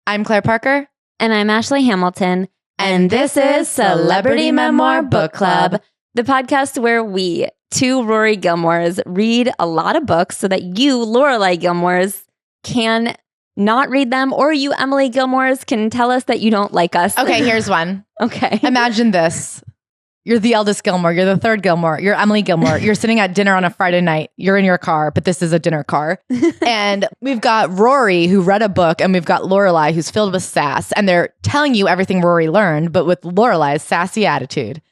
I'm Claire Parker. And I'm Ashley Hamilton. And this is Celebrity Memoir Book Club, the podcast where we, two Rory Gilmores, read a lot of books so that you, Lorelai Gilmores, can not read them, or you, Emily Gilmores, can tell us that you don't like us. Okay, here's one. Okay. Imagine this. You're the eldest Gilmore. You're the third Gilmore. You're Emily Gilmore. You're sitting at dinner on a Friday night. You're in your car, but this is a dinner car. And we've got Rory, who read a book, and we've got Lorelai, who's filled with sass. And they're telling you everything Rory learned, but with Lorelai's sassy attitude.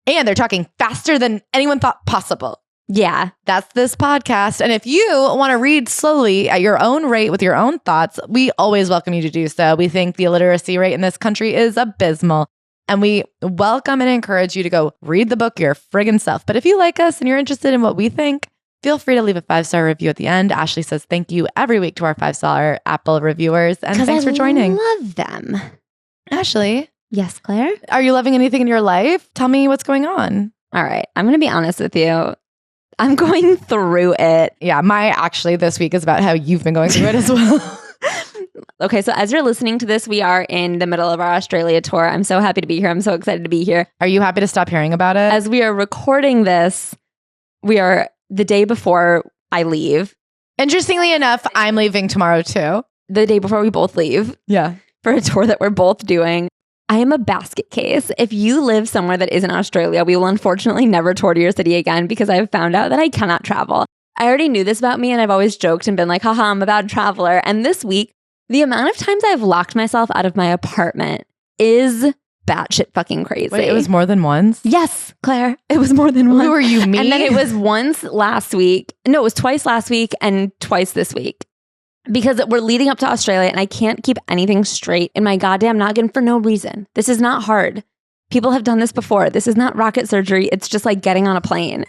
And they're talking faster than anyone thought possible. Yeah. That's this podcast. And if you want to read slowly at your own rate with your own thoughts, we always welcome you to do so. We think the illiteracy rate in this country is abysmal. And we welcome and encourage you to go read the book your friggin' self. But if you like us and you're interested in what we think, feel free to leave a 5-star review at the end. Ashley says thank you every week to our 5-star Apple reviewers. And thanks for joining. I love them. Ashley. Yes, Claire? Are you loving anything in your life? Tell me what's going on. All right. I'm going to be honest with you. I'm going through it. Yeah, actually this week is about how you've been going through it as well. Okay, so as you're listening to this, we are in the middle of our Australia tour. I'm so happy to be here. I'm so excited to be here. Are you happy to stop hearing about it? As we are recording this, we are the day before I leave. Interestingly enough, I'm leaving tomorrow too. The day before we both leave. Yeah. For a tour that we're both doing. I am a basket case. If you live somewhere that isn't Australia, we will unfortunately never tour to your city again because I've found out that I cannot travel. I already knew this about me and I've always joked and been like, haha, I'm a bad traveler. And this week, the amount of times I've locked myself out of my apartment is batshit fucking crazy. Wait, it was more than once? Yes, Claire. It was more than once. Who are you, me? And then it was once last week. No, it was twice last week and twice this week. Because we're leading up to Australia and I can't keep anything straight in my goddamn noggin for no reason. This is not hard. People have done this before. This is not rocket surgery. It's just like getting on a plane.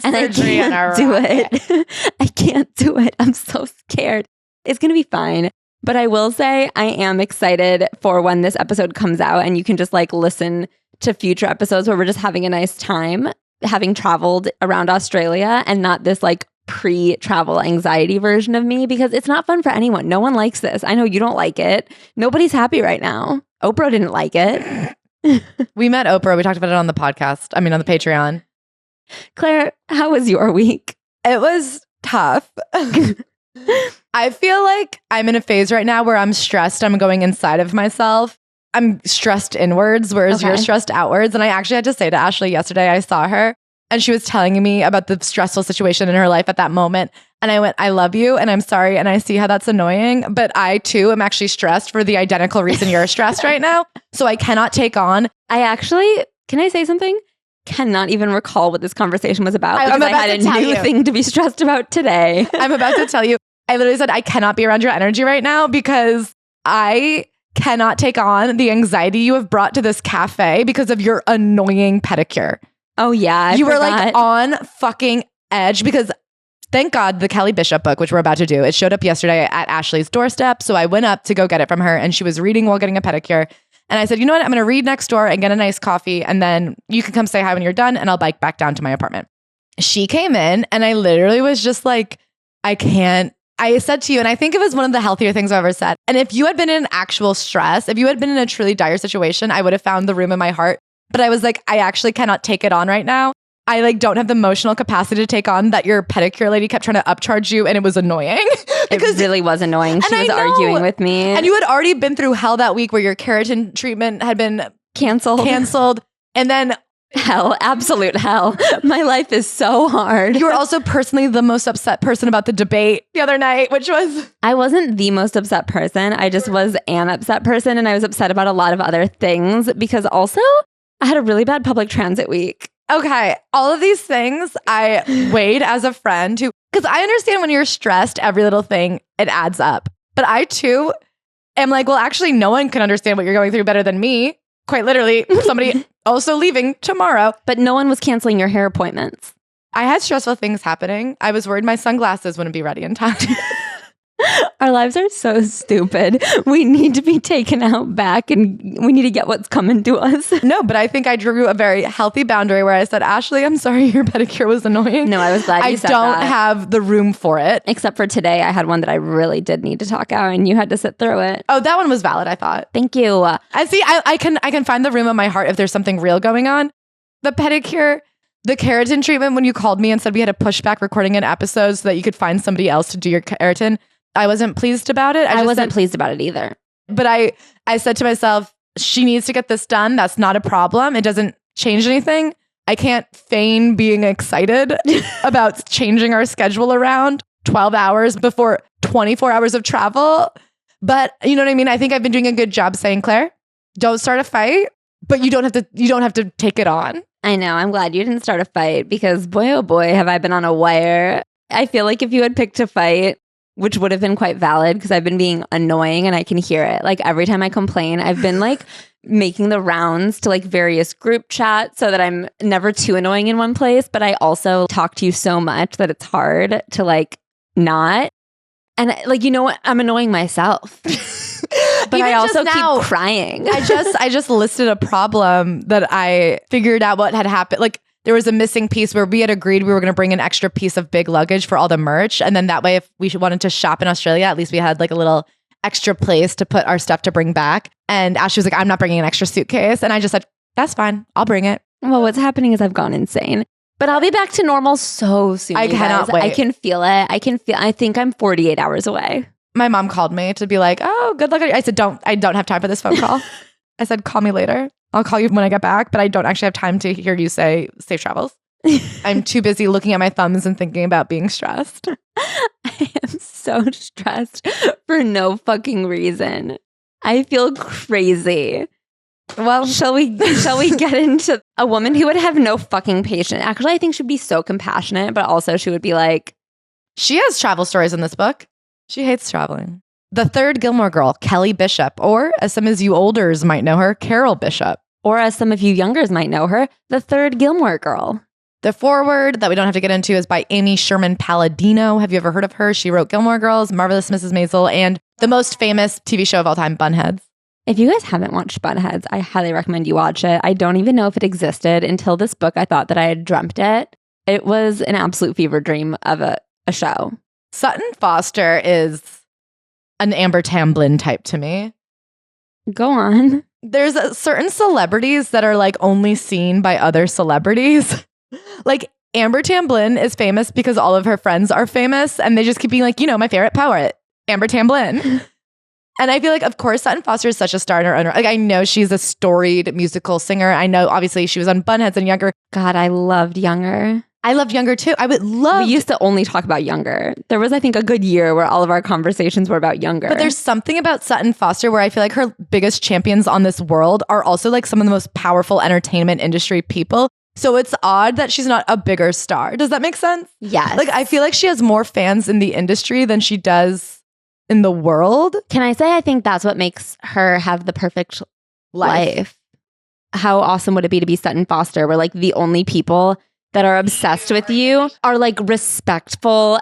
And I can't do it. I can't do it. I'm so scared. It's going to be fine. But I will say I am excited for when this episode comes out and you can just like listen to future episodes where we're just having a nice time, having traveled around Australia and not this like pre-travel anxiety version of me because it's not fun for anyone. No one likes this. I know you don't like it. Nobody's happy right now. Oprah didn't like it. We met Oprah. We talked about it on the podcast. I mean, on the Patreon. Claire, how was your week? It was tough. I feel like I'm in a phase right now where I'm stressed. I'm going inside of myself. I'm stressed inwards, whereas you're stressed outwards. And I actually had to say to Ashley yesterday, I saw her and she was telling me about the stressful situation in her life at that moment. And I went, I love you and I'm sorry. And I see how that's annoying. But I too am actually stressed for the identical reason you're stressed right now. So I cannot take on. I actually, can I say something? Cannot even recall what this conversation was about because I had a new thing to be stressed about today. I'm about to tell you. I literally said, I cannot be around your energy right now because I cannot take on the anxiety you have brought to this cafe because of your annoying pedicure. Oh, yeah. You were like on fucking edge because thank God the Kelly Bishop book, which we're about to do, it showed up yesterday at Ashley's doorstep. So I went up to go get it from her and she was reading while getting a pedicure. And I said, you know what? I'm going to read next door and get a nice coffee. And then you can come say hi when you're done and I'll bike back down to my apartment. She came in and I literally was just like, I can't. I said to you, and I think it was one of the healthier things I've ever said. And if you had been in actual stress, if you had been in a truly dire situation, I would have found the room in my heart. But I was like, I actually cannot take it on right now. I like don't have the emotional capacity to take on that your pedicure lady kept trying to upcharge you and it was annoying. It really was annoying. She was arguing with me. And you had already been through hell that week where your keratin treatment had been canceled. And then hell, absolute hell. My life is so hard. You were also personally the most upset person about the debate the other night, which was... I wasn't the most upset person. I just was an upset person and I was upset about a lot of other things because also I had a really bad public transit week. Okay, all of these things I weighed as a friend who... Because I understand when you're stressed, every little thing, it adds up. But I too am like, well, actually no one can understand what you're going through better than me. Quite literally, somebody also leaving tomorrow. But no one was canceling your hair appointments. I had stressful things happening. I was worried my sunglasses wouldn't be ready in time. Our lives are so stupid. We need to be taken out back and we need to get what's coming to us. No, but I think I drew a very healthy boundary where I said, Ashley, I'm sorry your pedicure was annoying. No, I was glad you said that. I don't have the room for it. Except for today, I had one that I really did need to talk out and you had to sit through it. Oh, that one was valid, I thought. Thank you. I see. I can find the room in my heart if there's something real going on. The pedicure, the keratin treatment, when you called me and said we had to push back recording an episode so that you could find somebody else to do your keratin, I wasn't pleased about it. I wasn't pleased about it either. But I said to myself, she needs to get this done. That's not a problem. It doesn't change anything. I can't feign being excited about changing our schedule around 12 hours before 24 hours of travel. But you know what I mean? I think I've been doing a good job saying, Claire, don't start a fight, but you don't have to take it on. I know. I'm glad you didn't start a fight because boy, oh boy, have I been on a wire. I feel like if you had picked a fight, which would have been quite valid because I've been being annoying and I can hear it. Like every time I complain, I've been like making the rounds to like various group chats so that I'm never too annoying in one place. But I also talk to you so much that it's hard to like not. And like, you know what? I'm annoying myself. But I also keep crying. I just listed a problem that I figured out what had happened. Like there was a missing piece where we had agreed we were going to bring an extra piece of big luggage for all the merch. And then that way, if we wanted to shop in Australia, at least we had like a little extra place to put our stuff to bring back. And Ashley was like, I'm not bringing an extra suitcase. And I just said, that's fine. I'll bring it. Well, what's happening is I've gone insane. But I'll be back to normal so soon. I cannot wait. I can feel it. I think I'm 48 hours away. My mom called me to be like, oh, good luck. I said, I don't have time for this phone call. I said, call me later. I'll call you when I get back, but I don't actually have time to hear you say safe travels. I'm too busy looking at my thumbs and thinking about being stressed. I am so stressed for no fucking reason. I feel crazy. Well, shall we get into a woman who would have no fucking patience? Actually, I think she'd be so compassionate, but also she would be like... She has travel stories in this book. She hates traveling. The third Gilmore girl, Kelly Bishop, or as some of you olders might know her, Carol Bishop. Or as some of you youngers might know her, the third Gilmore girl. The foreword that we don't have to get into is by Amy Sherman Palladino. Have you ever heard of her? She wrote Gilmore Girls, Marvelous Mrs. Maisel, and the most famous TV show of all time, Bunheads. If you guys haven't watched Bunheads, I highly recommend you watch it. I don't even know if it existed until this book. I thought that I had dreamt it. It was an absolute fever dream of a show. Sutton Foster is an Amber Tamblyn type to me. Go on. There's certain celebrities that are like only seen by other celebrities. Like Amber Tamblyn is famous because all of her friends are famous and they just keep being like, you know, my favorite poet, Amber Tamblyn. And I feel like, of course, Sutton Foster is such a star in her own right. Like, I know she's a storied musical singer. I know, obviously, she was on Bunheads and Younger. God, I loved Younger. I loved Younger, too. I would love... We used to only talk about Younger. There was, I think, a good year where all of our conversations were about Younger. But there's something about Sutton Foster where I feel like her biggest champions on this world are also, like, some of the most powerful entertainment industry people. So it's odd that she's not a bigger star. Does that make sense? Yes. Like, I feel like she has more fans in the industry than she does in the world. Can I say I think that's what makes her have the perfect life? How awesome would it be to be Sutton Foster, where like the only people that are obsessed with you are like respectful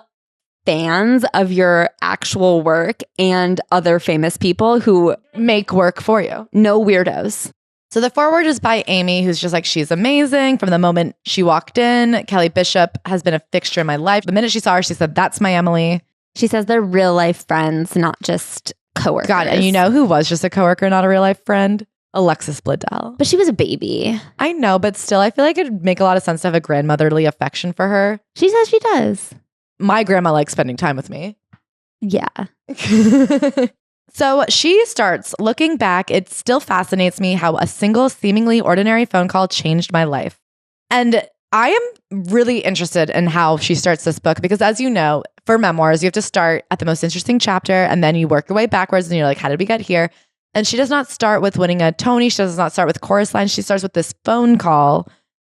fans of your actual work and other famous people who make work for you. No weirdos. So the foreword is by Amy, who's just like, she's amazing. From the moment she walked in, Kelly Bishop has been a fixture in my life. The minute she saw her, she said, that's my Emily. She says they're real life friends, not just coworkers. God, and you know who was just a coworker, not a real life friend? Alexis Bledel. But she was a baby. I know, but still, I feel like it'd make a lot of sense to have a grandmotherly affection for her. She says she does. My grandma likes spending time with me. Yeah. So she starts looking back. It still fascinates me how a single seemingly ordinary phone call changed my life. And I am really interested in how she starts this book because, as you know, for memoirs, you have to start at the most interesting chapter and then you work your way backwards and you're like, how did we get here? And she does not start with winning a Tony. She does not start with chorus lines. She starts with this phone call,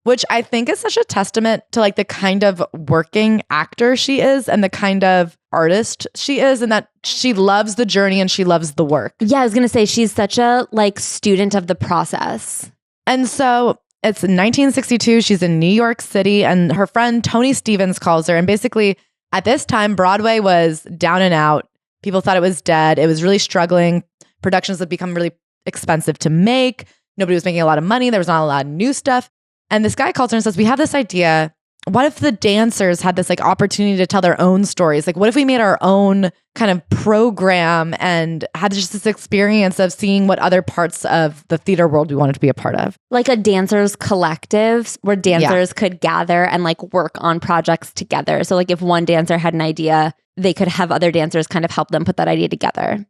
which I think is such a testament to like the kind of working actor she is and the kind of artist she is, and that she loves the journey and she loves the work. Yeah, I was going to say she's such a like student of the process. And so it's 1962. She's in New York City and her friend Tony Stevens calls her. And basically at this time, Broadway was down and out. People thought it was dead. It was really struggling. Productions had become really expensive to make. Nobody was making a lot of money. There was not a lot of new stuff. And this guy calls her and says, we have this idea. What if the dancers had this like opportunity to tell their own stories? Like, what if we made our own kind of program and had just this experience of seeing what other parts of the theater world we wanted to be a part of? Like a dancers collective where dancers could gather and like work on projects together. So like if one dancer had an idea, they could have other dancers kind of help them put that idea together.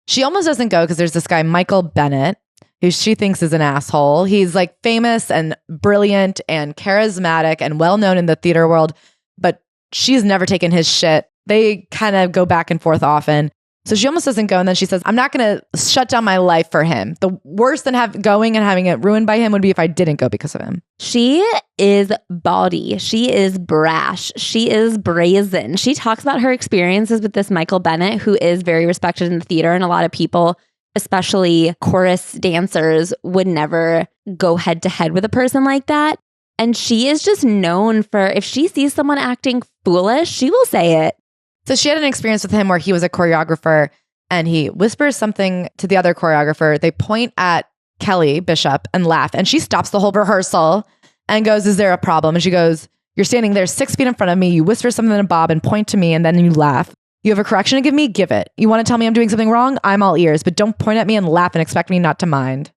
She almost doesn't go because there's this guy, Michael Bennett, who she thinks is an asshole. He's like famous and brilliant and charismatic and well-known in the theater world, but she's never taken his shit. They kind of go back and forth often. So she almost doesn't go. And then she says, I'm not going to shut down my life for him. The worse than going and having it ruined by him would be if I didn't go because of him. She is bawdy. She is brash. She is brazen. She talks about her experiences with this Michael Bennett, who is very respected in the theater, and a lot of people, especially chorus dancers, would never go head to head with a person like that. And she is just known for, if she sees someone acting foolish, she will say it. So she had an experience with him where he was a choreographer and he whispers something to the other choreographer. They point at Kelly Bishop and laugh. And she stops the whole rehearsal and goes, is there a problem? And she goes, you're standing there 6 feet in front of me. You whisper something to Bob and point to me and then you laugh. You have a correction to give me? Give it. You want to tell me I'm doing something wrong? I'm all ears, but don't point at me and laugh and expect me not to mind.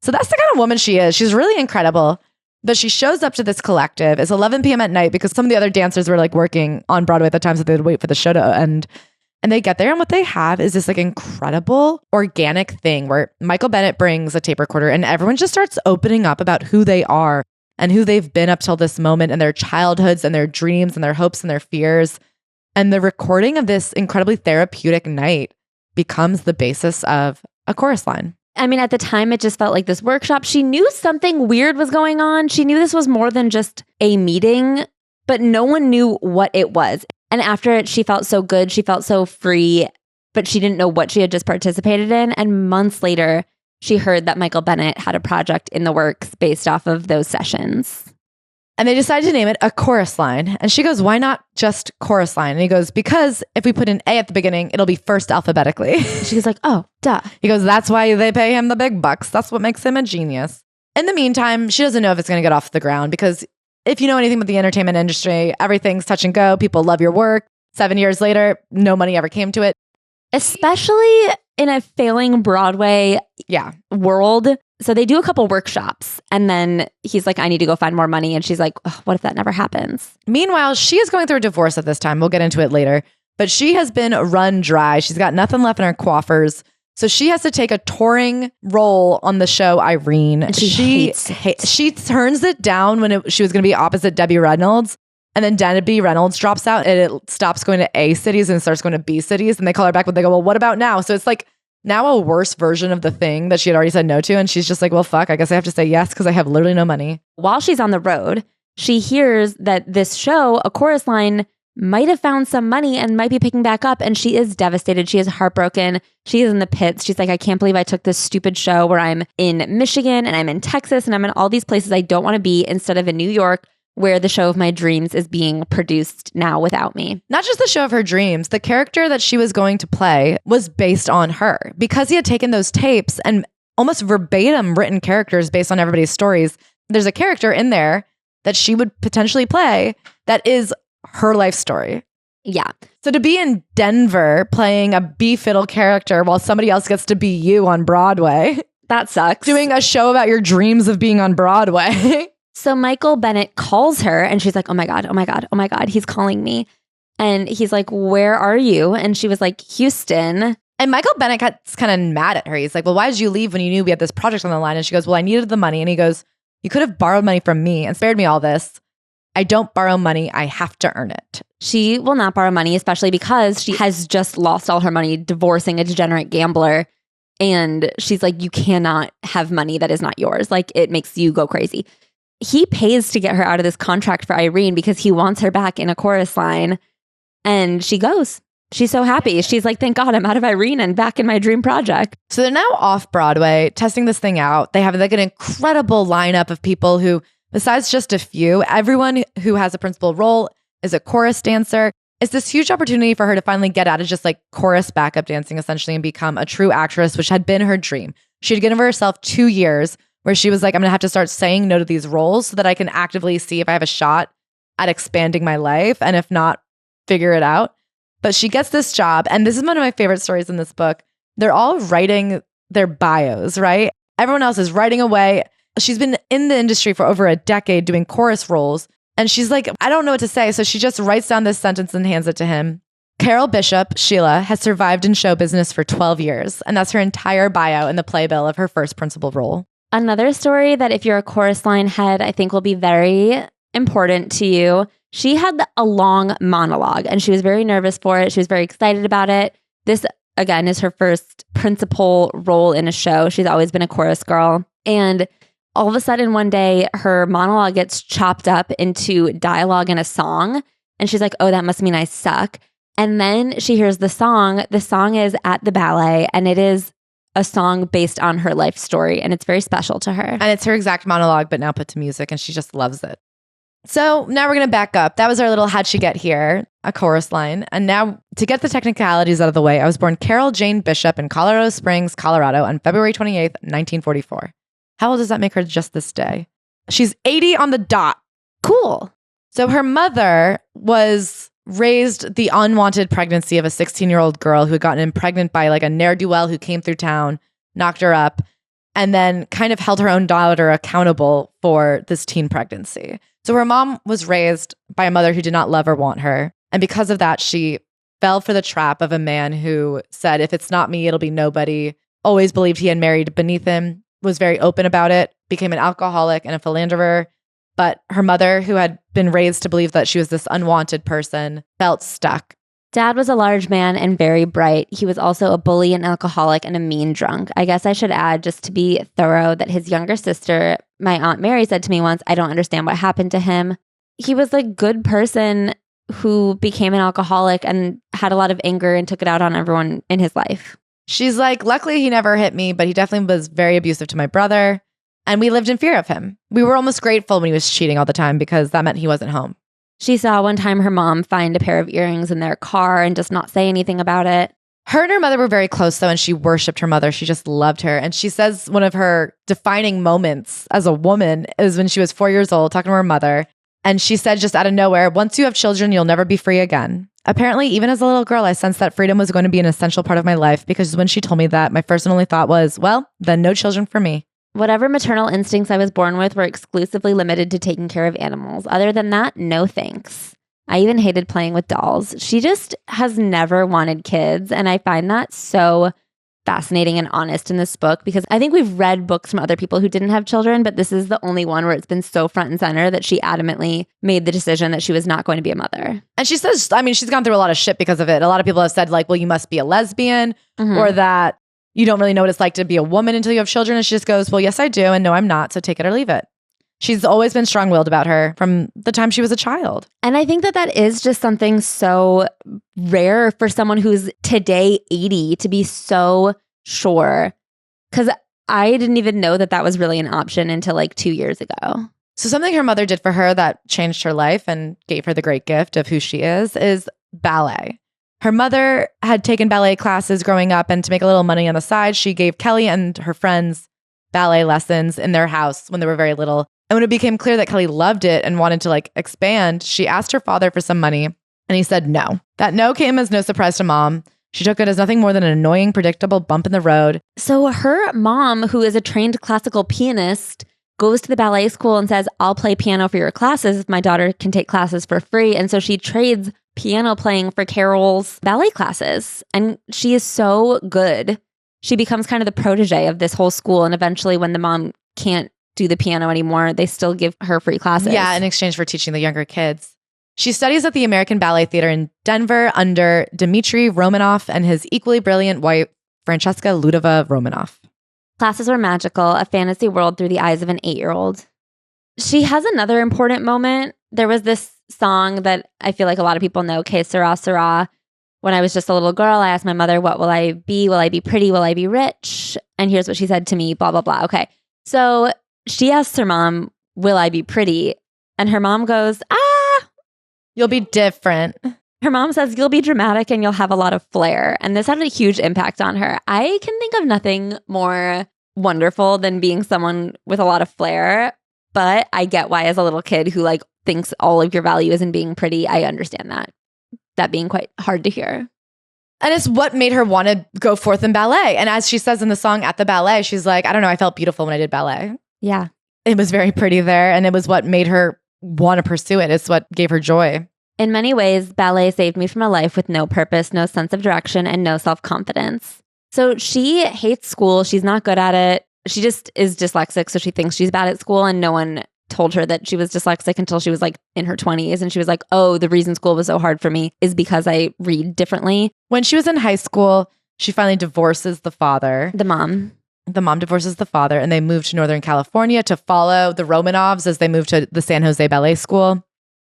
So that's the kind of woman she is. She's really incredible. But she shows up to this collective. It's 11 p.m. at night because some of the other dancers were like working on Broadway at the time, so they would wait for the show to end. And they get there, and what they have is this like incredible organic thing where Michael Bennett brings a tape recorder and everyone just starts opening up about who they are and who they've been up till this moment and their childhoods and their dreams and their hopes and their fears. And the recording of this incredibly therapeutic night becomes the basis of a chorus line. I mean, at the time, it just felt like this workshop. She knew something weird was going on. She knew this was more than just a meeting, but no one knew what it was. And after it, she felt so good. She felt so free, but she didn't know what she had just participated in. And months later, she heard that Michael Bennett had a project in the works based off of those sessions. And they decided to name it a chorus line. And she goes, why not just chorus line? And he goes, because if we put an A at the beginning, it'll be first alphabetically. She's like, oh, duh. He goes, that's why they pay him the big bucks. That's what makes him a genius. In the meantime, she doesn't know if it's going to get off the ground because if you know anything about the entertainment industry, everything's touch and go. People love your work. 7 years later, no money ever came to it. Especially in a failing Broadway world. So they do a couple workshops and then he's like, I need to go find more money. And she's like, what if that never happens? Meanwhile, she is going through a divorce at this time. We'll get into it later. But she has been run dry. She's got nothing left in her coffers. So she has to take a touring role on the show Irene. And she hates She turns it down when she was going to be opposite Debbie Reynolds. And then Debbie Reynolds drops out and it stops going to A cities and starts going to B cities. And they call her back, but they go, well, what about now? So it's like now a worse version of the thing that she had already said no to. And she's just like, well, fuck, I guess I have to say yes because I have literally no money. While she's on the road, she hears that this show, a chorus line, might have found some money and might be picking back up. And she is devastated. She is heartbroken. She is in the pits. She's like, I can't believe I took this stupid show where I'm in Michigan and I'm in Texas and I'm in all these places I don't want to be instead of in New York, where the show of my dreams is being produced now without me. Not just the show of her dreams, the character that she was going to play was based on her. Because he had taken those tapes and almost verbatim written characters based on everybody's stories, there's a character in there that she would potentially play that is her life story. Yeah. So to be in Denver playing a B fiddle character while somebody else gets to be you on Broadway. That sucks. Doing a show about your dreams of being on Broadway. So Michael Bennett calls her and she's like, oh my God, oh my God, oh my God, he's calling me. And he's like, where are you? And she was like, Houston. And Michael Bennett gets kind of mad at her. He's like, well, why did you leave when you knew we had this project on the line? And she goes, well, I needed the money. And he goes, you could have borrowed money from me and spared me all this. I don't borrow money. I have to earn it. She will not borrow money, especially because she has just lost all her money divorcing a degenerate gambler. And she's like, you cannot have money that is not yours. Like, it makes you go crazy. He pays to get her out of this contract for Irene because he wants her back in a chorus line. And she goes. She's so happy. She's like, thank God I'm out of Irene and back in my dream project. So they're now off Broadway testing this thing out. They have like an incredible lineup of people who, besides just a few, everyone who has a principal role is a chorus dancer. It's this huge opportunity for her to finally get out of just like chorus backup dancing essentially and become a true actress, which had been her dream. She had given herself 2 years where she was like, I'm going to have to start saying no to these roles so that I can actively see if I have a shot at expanding my life, and if not, figure it out. But she gets this job, and this is one of my favorite stories in this book. They're all writing their bios, right? Everyone else is writing away. She's been in the industry for over a decade doing chorus roles, and she's like, I don't know what to say. So she just writes down this sentence and hands it to him. Carol Bishop, Sheila, has survived in show business for 12 years, and that's her entire bio in the playbill of her first principal role. Another story that if you're a chorus line head, I think will be very important to you. She had a long monologue and she was very nervous for it. She was very excited about it. This, again, is her first principal role in a show. She's always been a chorus girl. And all of a sudden one day, her monologue gets chopped up into dialogue and a song. And she's like, oh, that must mean I suck. And then she hears the song. The song is at the ballet, and it is a song based on her life story. And it's very special to her. And it's her exact monologue, but now put to music, and she just loves it. So now we're going to back up. That was our little how'd she get here, a chorus line. And now to get the technicalities out of the way, I was born Carol Jane Bishop in Colorado Springs, Colorado on February 28th, 1944. How old does that make her just this day? She's 80 on the dot. Cool. So her mother was raised the unwanted pregnancy of a 16-year-old girl who had gotten pregnant by like a ne'er-do-well who came through town, knocked her up, and then kind of held her own daughter accountable for this teen pregnancy. So her mom was raised by a mother who did not love or want her. And because of that, she fell for the trap of a man who said, if it's not me, it'll be nobody. Always believed he had married beneath him, was very open about it, became an alcoholic and a philanderer. But her mother, who had been raised to believe that she was this unwanted person, felt stuck. Dad was a large man and very bright. He was also a bully, an alcoholic, and a mean drunk. I guess I should add, just to be thorough, that his younger sister, my Aunt Mary, said to me once, I don't understand what happened to him. He was a good person who became an alcoholic and had a lot of anger and took it out on everyone in his life. She's like, luckily he never hit me, but he definitely was very abusive to my brother. And we lived in fear of him. We were almost grateful when he was cheating all the time because that meant he wasn't home. She saw one time her mom find a pair of earrings in their car and just not say anything about it. Her and her mother were very close, though, and she worshipped her mother. She just loved her. And she says one of her defining moments as a woman is when she was 4 years old, talking to her mother. And she said just out of nowhere, once you have children, you'll never be free again. Apparently, even as a little girl, I sensed that freedom was going to be an essential part of my life because when she told me that, my first and only thought was, well, then no children for me. Whatever maternal instincts I was born with were exclusively limited to taking care of animals. Other than that, no thanks. I even hated playing with dolls. She just has never wanted kids. And I find that so fascinating and honest in this book because I think we've read books from other people who didn't have children, but this is the only one where it's been so front and center that she adamantly made the decision that she was not going to be a mother. And she says, I mean, she's gone through a lot of shit because of it. A lot of people have said like, well, you must be a lesbian or that you don't really know what it's like to be a woman until you have children. And she just goes, well, yes, I do. And no, I'm not. So take it or leave it. She's always been strong-willed about her from the time she was a child. And I think that that is just something so rare for someone who's today 80 to be so sure. Because I didn't even know that that was really an option until like 2 years ago. So something her mother did for her that changed her life and gave her the great gift of who she is ballet. Her mother had taken ballet classes growing up, and to make a little money on the side, she gave Kelly and her friends ballet lessons in their house when they were very little. And when it became clear that Kelly loved it and wanted to like expand, she asked her father for some money, and he said no. That no came as no surprise to mom. She took it as nothing more than an annoying, predictable bump in the road. So her mom, who is a trained classical pianist, goes to the ballet school and says, I'll play piano for your classes if my daughter can take classes for free. And so she trades piano playing for Carol's ballet classes. And she is so good. She becomes kind of the protege of this whole school. And eventually when the mom can't do the piano anymore, they still give her free classes. Yeah, in exchange for teaching the younger kids. She studies at the American Ballet Theater in Denver under Dmitry Romanoff and his equally brilliant wife, Francesca Ludova Romanoff. Classes were magical, a fantasy world through the eyes of an 8-year-old. She has another important moment. There was this song that I feel like a lot of people know, Que Sera Sera. When I was just a little girl, I asked my mother, what will I be? Will I be pretty? Will I be rich? And here's what she said to me, blah, blah, blah. Okay. So she asks her mom, will I be pretty? And her mom goes, you'll be different. Her mom says, you'll be dramatic and you'll have a lot of flair. And this had a huge impact on her. I can think of nothing more wonderful than being someone with a lot of flair. But I get why, as a little kid who like thinks all of your value is in being pretty, I understand that being quite hard to hear. And it's what made her want to go forth in ballet. And as she says in the song At the Ballet, she's like, I don't know, I felt beautiful when I did ballet. Yeah. It was very pretty there. And it was what made her want to pursue it. It's what gave her joy. In many ways, ballet saved me from a life with no purpose, no sense of direction, and no self-confidence. So she hates school. She's not good at it. She just is dyslexic, so she thinks she's bad at school, and no one told her that she was dyslexic until she was like in her 20s. And she was like, oh, the reason school was so hard for me is because I read differently. When she was in high school, she finally divorces the father. The mom divorces the father, and they moved to Northern California to follow the Romanovs as they moved to the San Jose Ballet School.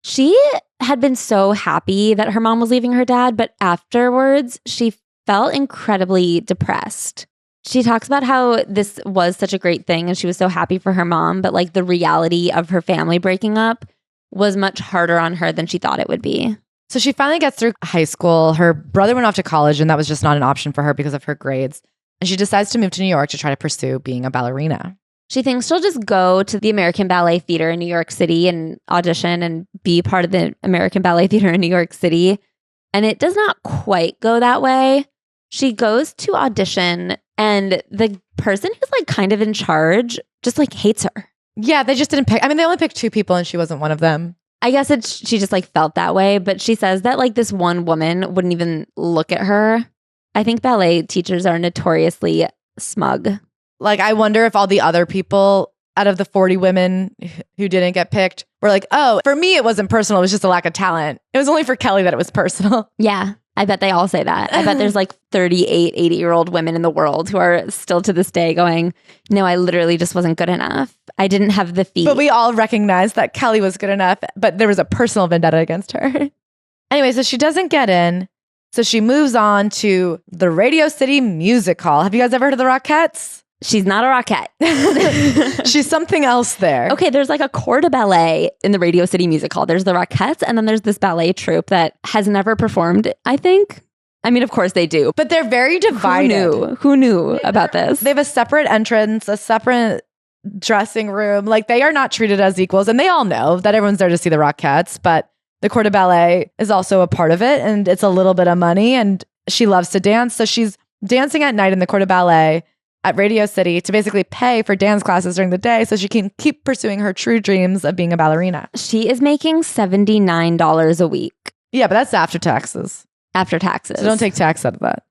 She had been so happy that her mom was leaving her dad, but afterwards, she felt incredibly depressed. She talks about how this was such a great thing and she was so happy for her mom, but like the reality of her family breaking up was much harder on her than she thought it would be. So she finally gets through high school. Her brother went off to college, and that was just not an option for her because of her grades. And she decides to move to New York to try to pursue being a ballerina. She thinks she'll just go to the American Ballet Theater in New York City and audition and be part of the American Ballet Theater in New York City. And it does not quite go that way. She goes to audition and the person who's like kind of in charge just like hates her. Yeah, they just didn't pick. I mean, they only picked 2 people and she wasn't one of them. I guess she just like felt that way. But she says that like this one woman wouldn't even look at her. I think ballet teachers are notoriously smug. Like, I wonder if all the other people out of the 40 women who didn't get picked were like, oh, for me, it wasn't personal. It was just a lack of talent. It was only for Kelly that it was personal. Yeah, I bet they all say that. I bet there's like 38, 80-year-old women in the world who are still to this day going, no, I literally just wasn't good enough. I didn't have the feet. But we all recognize that Kelly was good enough, but there was a personal vendetta against her. Anyway, so she doesn't get in. So she moves on to the Radio City Music Hall. Have you guys ever heard of the Rockettes? She's not a Rockette. She's something else there. Okay, there's like a corps de ballet in the Radio City Music Hall. There's the Rockettes, and then there's this ballet troupe that has never performed, I think. I mean, of course they do. But they're very divided. Who knew about this? They have a separate entrance, a separate dressing room. Like, they are not treated as equals. And they all know that everyone's there to see the Rockettes. But the corps de ballet is also a part of it. And it's a little bit of money. And she loves to dance. So she's dancing at night in the corps de ballet at Radio City to basically pay for dance classes during the day so she can keep pursuing her true dreams of being a ballerina. She is making $79 a week. Yeah, but that's after taxes. After taxes. So don't take tax out of that.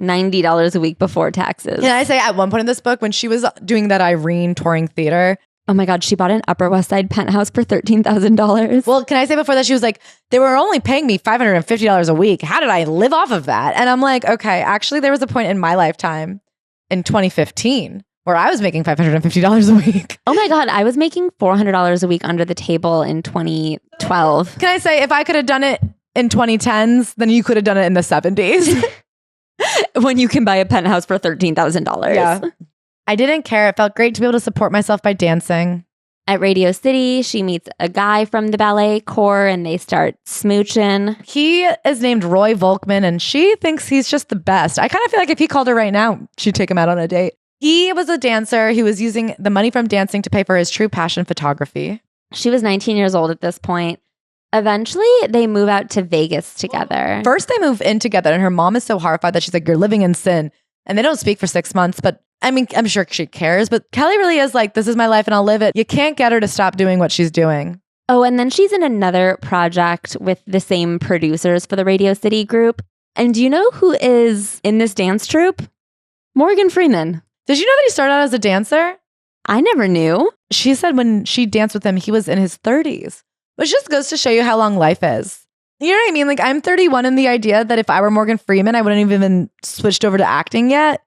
$90 a week before taxes. Can I say at one point in this book, when she was doing that Irene touring theater, oh my God, she bought an Upper West Side penthouse for $13,000. Well, can I say before that, she was like, they were only paying me $550 a week. How did I live off of that? And I'm like, okay, actually, there was a point in my lifetime in 2015 where I was making $550 a week. Oh my God, I was making $400 a week under the table in 2012. Can I say, if I could have done it in 2010s, then you could have done it in the 70s. When you can buy a penthouse for $13,000. Yeah. I didn't care. It felt great to be able to support myself by dancing. At Radio City, she meets a guy from the ballet corps and they start smooching. He is named Roy Volkman and she thinks he's just the best. I kind of feel like if he called her right now, she'd take him out on a date. He was a dancer. He was using the money from dancing to pay for his true passion, photography. She was 19 years old at this point. Eventually, they move out to Vegas together. First, they move in together and her mom is so horrified that she's like, you're living in sin. And they don't speak for 6 months, but I mean, I'm sure she cares, but Kelly really is like, this is my life and I'll live it. You can't get her to stop doing what she's doing. Oh, and then she's in another project with the same producers for the Radio City group. And do you know who is in this dance troupe? Morgan Freeman. Did you know that he started out as a dancer? I never knew. She said when she danced with him, he was in his 30s, which just goes to show you how long life is. You know what I mean? Like, I'm 31 and the idea that if I were Morgan Freeman, I wouldn't have even switched over to acting yet.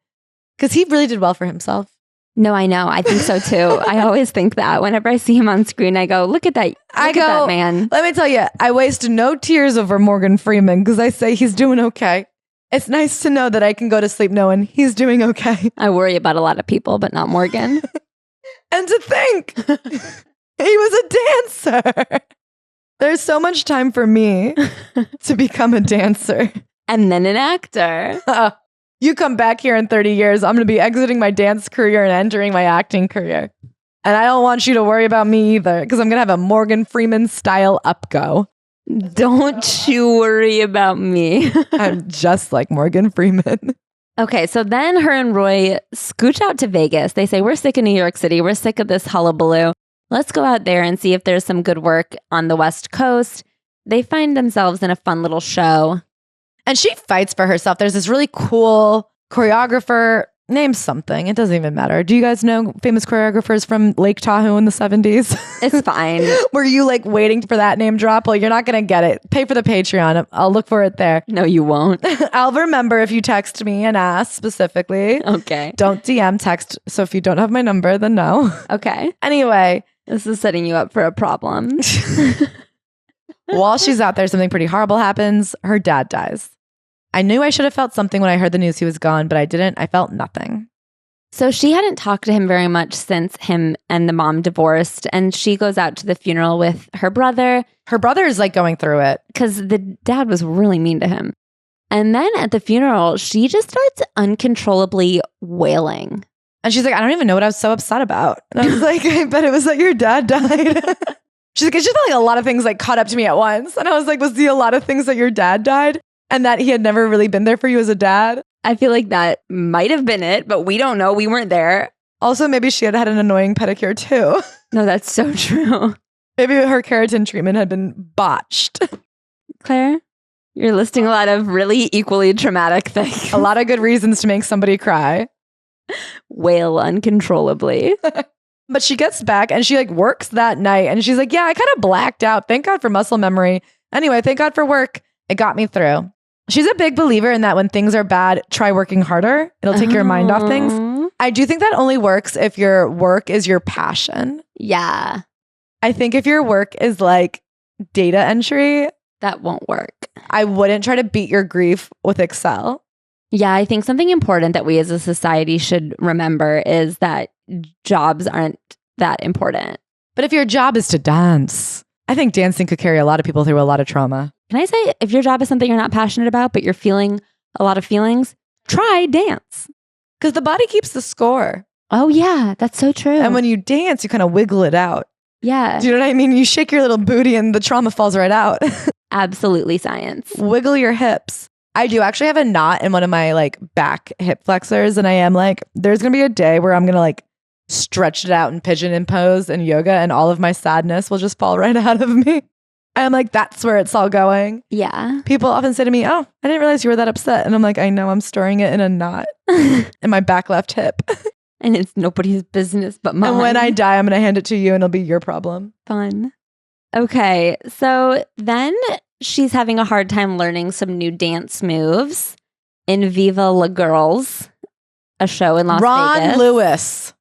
Because he really did well for himself. No, I know. I think so too. I always think that. Whenever I see him on screen, I go, look at that. Look at that man. Let me tell you, I waste no tears over Morgan Freeman because I say he's doing okay. It's nice to know that I can go to sleep knowing he's doing okay. I worry about a lot of people, but not Morgan. And to think, he was a dancer. There's so much time for me to become a dancer. And then an actor. You come back here in 30 years, I'm going to be exiting my dance career and entering my acting career. And I don't want you to worry about me either, because I'm going to have a Morgan Freeman style upgo. Don't you worry about me. I'm just like Morgan Freeman. Okay, so then her and Roy scooch out to Vegas. They say, we're sick of New York City. We're sick of this hullabaloo. Let's go out there and see if there's some good work on the West Coast. They find themselves in a fun little show. And she fights for herself. There's this really cool choreographer. Name something. It doesn't even matter. Do you guys know famous choreographers from Lake Tahoe in the 70s? It's fine. Were you like waiting for that name drop? Well, you're not going to get it. Pay for the Patreon. I'll look for it there. No, you won't. I'll remember if you text me and ask specifically. Okay. Don't DM, text. So if you don't have my number, then no. Okay. Anyway. This is setting you up for a problem. While she's out there, something pretty horrible happens. Her dad dies. I knew I should have felt something when I heard the news he was gone, but I didn't. I felt nothing. So she hadn't talked to him very much since him and the mom divorced, and she goes out to the funeral with her brother. Her brother is like going through it. Because the dad was really mean to him. And then at the funeral, she just starts uncontrollably wailing. And she's like, I don't even know what I was so upset about. And I was like, I bet it was that your dad died. She's like, it's just like a lot of things like caught up to me at once. And I was like, was a lot of things that your dad died? And that he had never really been there for you as a dad? I feel like that might have been it, but we don't know. We weren't there. Also, maybe she had had an annoying pedicure too. No, that's so true. Maybe her keratin treatment had been botched. Claire, you're listing a lot of really equally traumatic things. A lot of good reasons to make somebody cry. Wail uncontrollably. But she gets back and she like works that night and she's like, yeah, I kind of blacked out. Thank God for muscle memory. Anyway, thank God for work. It got me through. She's a big believer in that when things are bad, try working harder. It'll take your mind off things. I do think that only works if your work is your passion. Yeah. I think if your work is like data entry, that won't work. I wouldn't try to beat your grief with Excel. Yeah, I think something important that we as a society should remember is that jobs aren't that important. But if your job is to dance, I think dancing could carry a lot of people through a lot of trauma. Can I say, if your job is something you're not passionate about, but you're feeling a lot of feelings, try dance. Because the body keeps the score. Oh, yeah, that's so true. And when you dance, you kind of wiggle it out. Yeah. Do you know what I mean? You shake your little booty and the trauma falls right out. Absolutely science. Wiggle your hips. I do actually have a knot in one of my like back hip flexors. And I am like, there's going to be a day where I'm going to like stretch it out in pigeon and pose and yoga and all of my sadness will just fall right out of me. I'm like, that's where it's all going. Yeah. People often say to me, oh, I didn't realize you were that upset. And I'm like, I know, I'm storing it in a knot in my back left hip. And it's nobody's business but mine. And when I die, I'm going to hand it to you and it'll be your problem. Fun. Okay. So then she's having a hard time learning some new dance moves in Viva La Girls, a show in Las Vegas. Ron Lewis.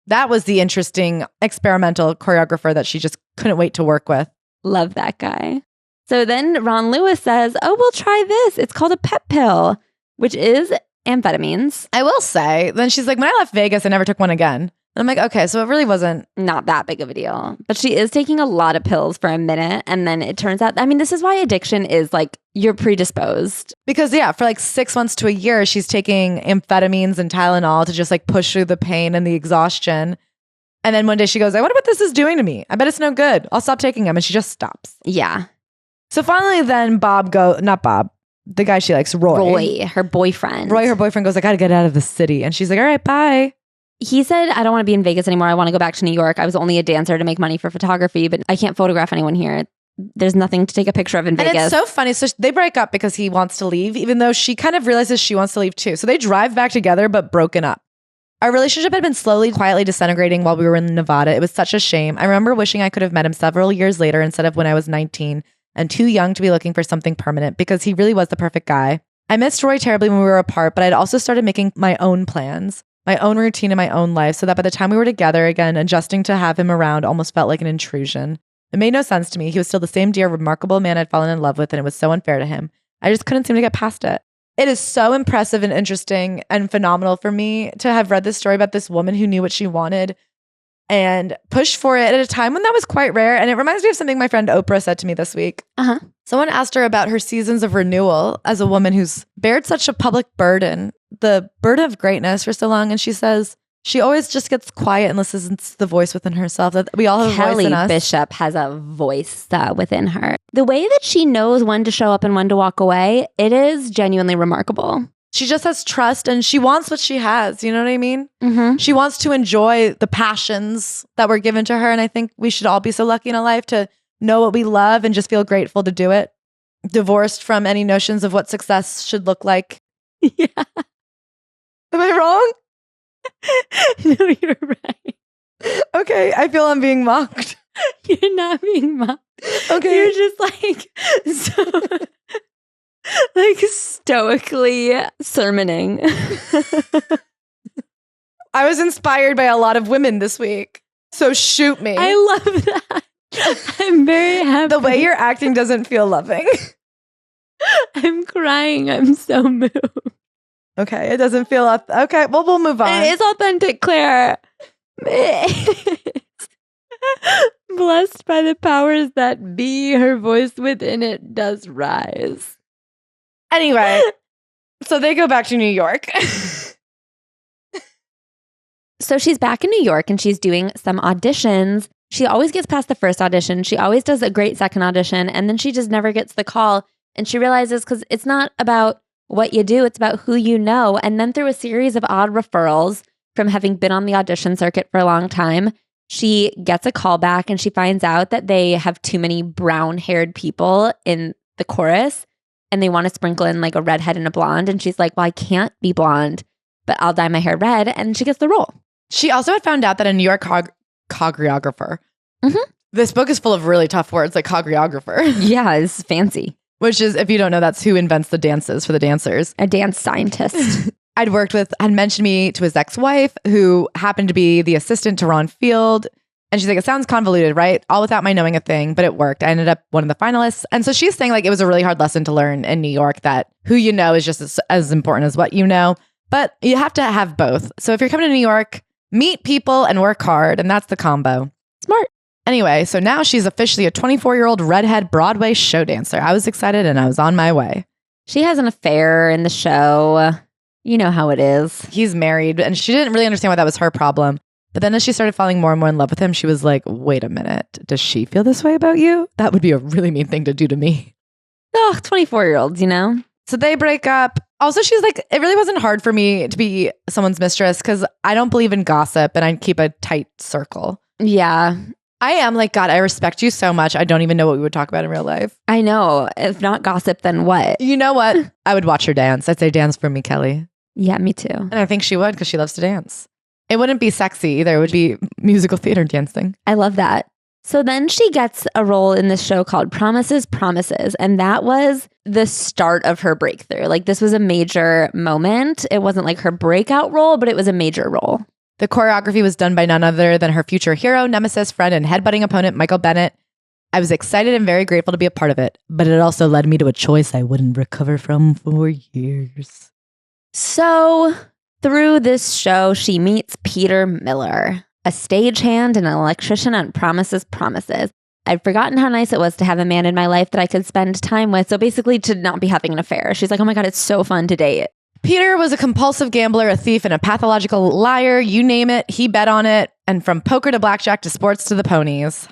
That was the interesting experimental choreographer that she just couldn't wait to work with. Love that guy. So then Ron Lewis says, oh, we'll try this. It's called a pep pill, which is amphetamines. I will say, then she's like, when I left Vegas, I never took one again. And I'm like, okay, so it really wasn't. Not that big of a deal. But she is taking a lot of pills for a minute. And then it turns out, I mean, this is why addiction is like, you're predisposed. Because yeah, for like 6 months to a year, she's taking amphetamines and Tylenol to just like push through the pain and the exhaustion. And then one day she goes, I wonder what this is doing to me. I bet it's no good. I'll stop taking them. And she just stops. Yeah. So finally then not Bob, the guy she likes, Roy, her boyfriend. Roy, her boyfriend goes, I got to get out of the city. And she's like, all right, bye. He said, I don't want to be in Vegas anymore. I want to go back to New York. I was only a dancer to make money for photography, but I can't photograph anyone here. There's nothing to take a picture of in Vegas. And it's so funny. So they break up because he wants to leave, even though she kind of realizes she wants to leave too. So they drive back together, but broken up. Our relationship had been slowly, quietly disintegrating while we were in Nevada. It was such a shame. I remember wishing I could have met him several years later instead of when I was 19 and too young to be looking for something permanent because he really was the perfect guy. I missed Roy terribly when we were apart, but I'd also started making my own plans, my own routine in my own life so that by the time we were together again, adjusting to have him around almost felt like an intrusion. It made no sense to me. He was still the same dear, remarkable man I'd fallen in love with, and it was so unfair to him. I just couldn't seem to get past it. It is so impressive and interesting and phenomenal for me to have read this story about this woman who knew what she wanted and push for it at a time when that was quite rare. And it reminds me of something my friend Oprah said to me this week. Uh-huh. Someone asked her about her seasons of renewal as a woman who's bared such a public burden, the burden of greatness for so long. And she says she always just gets quiet and listens to the voice within herself. That we all have a voice in us. Kelly Bishop has a voice within her. The way that she knows when to show up and when to walk away, it is genuinely remarkable. She just has trust and she wants what she has. You know what I mean? Mm-hmm. She wants to enjoy the passions that were given to her. And I think we should all be so lucky in a life to know what we love and just feel grateful to do it. Divorced from any notions of what success should look like. Yeah. Am I wrong? No, you're right. Okay, I feel I'm being mocked. You're not being mocked. Okay. You're just like stoically sermoning. I was inspired by a lot of women this week. So shoot me. I love that. I'm very happy. The way you're acting doesn't feel loving. I'm crying. I'm so moved. Okay, it doesn't feel up. Okay, well, we'll move on. It is authentic, Claire. Blessed by the powers that be, her voice within it does rise. Anyway, so they go back to New York. So she's back in New York and she's doing some auditions. She always gets past the first audition. She always does a great second audition, and then she just never gets the call. And she realizes because it's not about what you do, it's about who you know. And then through a series of odd referrals from having been on the audition circuit for a long time, she gets a call back and she finds out that they have too many brown-haired people in the chorus and they want to sprinkle in like a redhead and a blonde. And she's like, well, I can't be blonde, but I'll dye my hair red. And she gets the role. She also had found out that a New York choreographer. Mm-hmm. This book is full of really tough words like choreographer. Yeah, it's fancy. Which is, if you don't know, that's who invents the dances for the dancers. A dance scientist. I'd mentioned me to his ex-wife, who happened to be the assistant to Ron Field. And she's like, it sounds convoluted, right? All without my knowing a thing, but it worked. I ended up one of the finalists. And so she's saying like it was a really hard lesson to learn in New York that who you know is just as important as what you know. But you have to have both. So if you're coming to New York, meet people and work hard. And that's the combo. Smart. Anyway, so now she's officially a 24-year-old redhead Broadway show dancer. I was excited and I was on my way. She has an affair in the show. You know how it is. He's married and she didn't really understand why that was her problem. But then as she started falling more and more in love with him, she was like, wait a minute. Does she feel this way about you? That would be a really mean thing to do to me. Oh, 24-year-olds, you know? So they break up. Also, she's like, it really wasn't hard for me to be someone's mistress because I don't believe in gossip and I keep a tight circle. Yeah. I am like, God, I respect you so much. I don't even know what we would talk about in real life. I know. If not gossip, then what? You know what? I would watch her dance. I'd say, dance for me, Kelly. Yeah, me too. And I think she would because she loves to dance. It wouldn't be sexy either. It would be musical theater dancing. I love that. So then she gets a role in this show called Promises, Promises. And that was the start of her breakthrough. Like this was a major moment. It wasn't like her breakout role, but it was a major role. The choreography was done by none other than her future hero, nemesis, friend, and headbutting opponent, Michael Bennett. I was excited and very grateful to be a part of it, but it also led me to a choice I wouldn't recover from for years. So through this show, she meets Peter Miller, a stagehand and an electrician on Promises, Promises. I'd forgotten how nice it was to have a man in my life that I could spend time with. So basically to not be having an affair. She's like, oh my God, it's so fun to date. Peter was a compulsive gambler, a thief, and a pathological liar. You name it, he bet on it. And from poker to blackjack to sports to the ponies.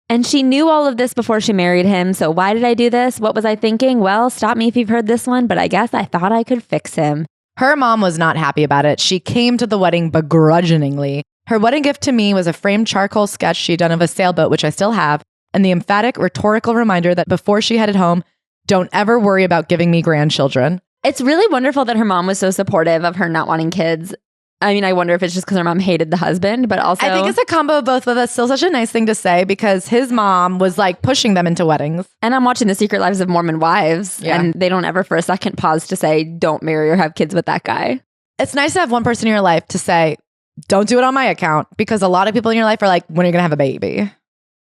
And she knew all of this before she married him. So why did I do this? What was I thinking? Well, stop me if you've heard this one, but I guess I thought I could fix him. Her mom was not happy about it. She came to the wedding begrudgingly. Her wedding gift to me was a framed charcoal sketch she'd done of a sailboat, which I still have, and the emphatic rhetorical reminder that before she headed home, don't ever worry about giving me grandchildren. It's really wonderful that her mom was so supportive of her not wanting kids. I mean, I wonder if it's just because her mom hated the husband, but also... I think it's a combo of both, but that's still such a nice thing to say because his mom was like pushing them into weddings. And I'm watching The Secret Lives of Mormon Wives, Yeah. and they don't ever for a second pause to say, don't marry or have kids with that guy. It's nice to have one person in your life to say, don't do it on my account, because a lot of people in your life are like, when are you going to have a baby?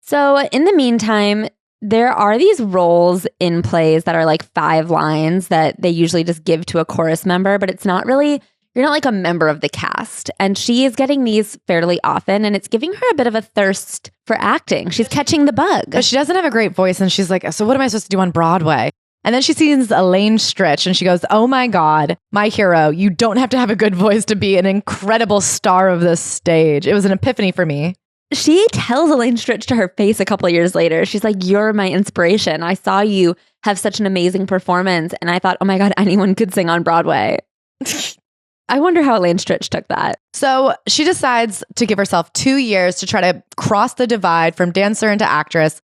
So in the meantime, there are these roles in plays that are like 5 lines that they usually just give to a chorus member, but it's not really you're not like a member of the cast. And she is getting these fairly often, and it's giving her a bit of a thirst for acting. She's catching the bug. But she doesn't have a great voice, and she's like, so what am I supposed to do on Broadway? And then she sees Elaine Stritch and she goes, oh my God, my hero, you don't have to have a good voice to be an incredible star of this stage. It was an epiphany for me. She tells Elaine Stritch to her face a couple of years later. She's like, you're my inspiration. I saw you have such an amazing performance. And I thought, oh my God, anyone could sing on Broadway. I wonder how Elaine Stritch took that. So she decides to give herself 2 years to try to cross the divide from dancer into actress.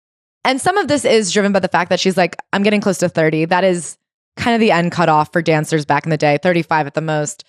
And some of this is driven by the fact that she's like, I'm getting close to 30. That is kind of the end cutoff for dancers back in the day, 35 at the most.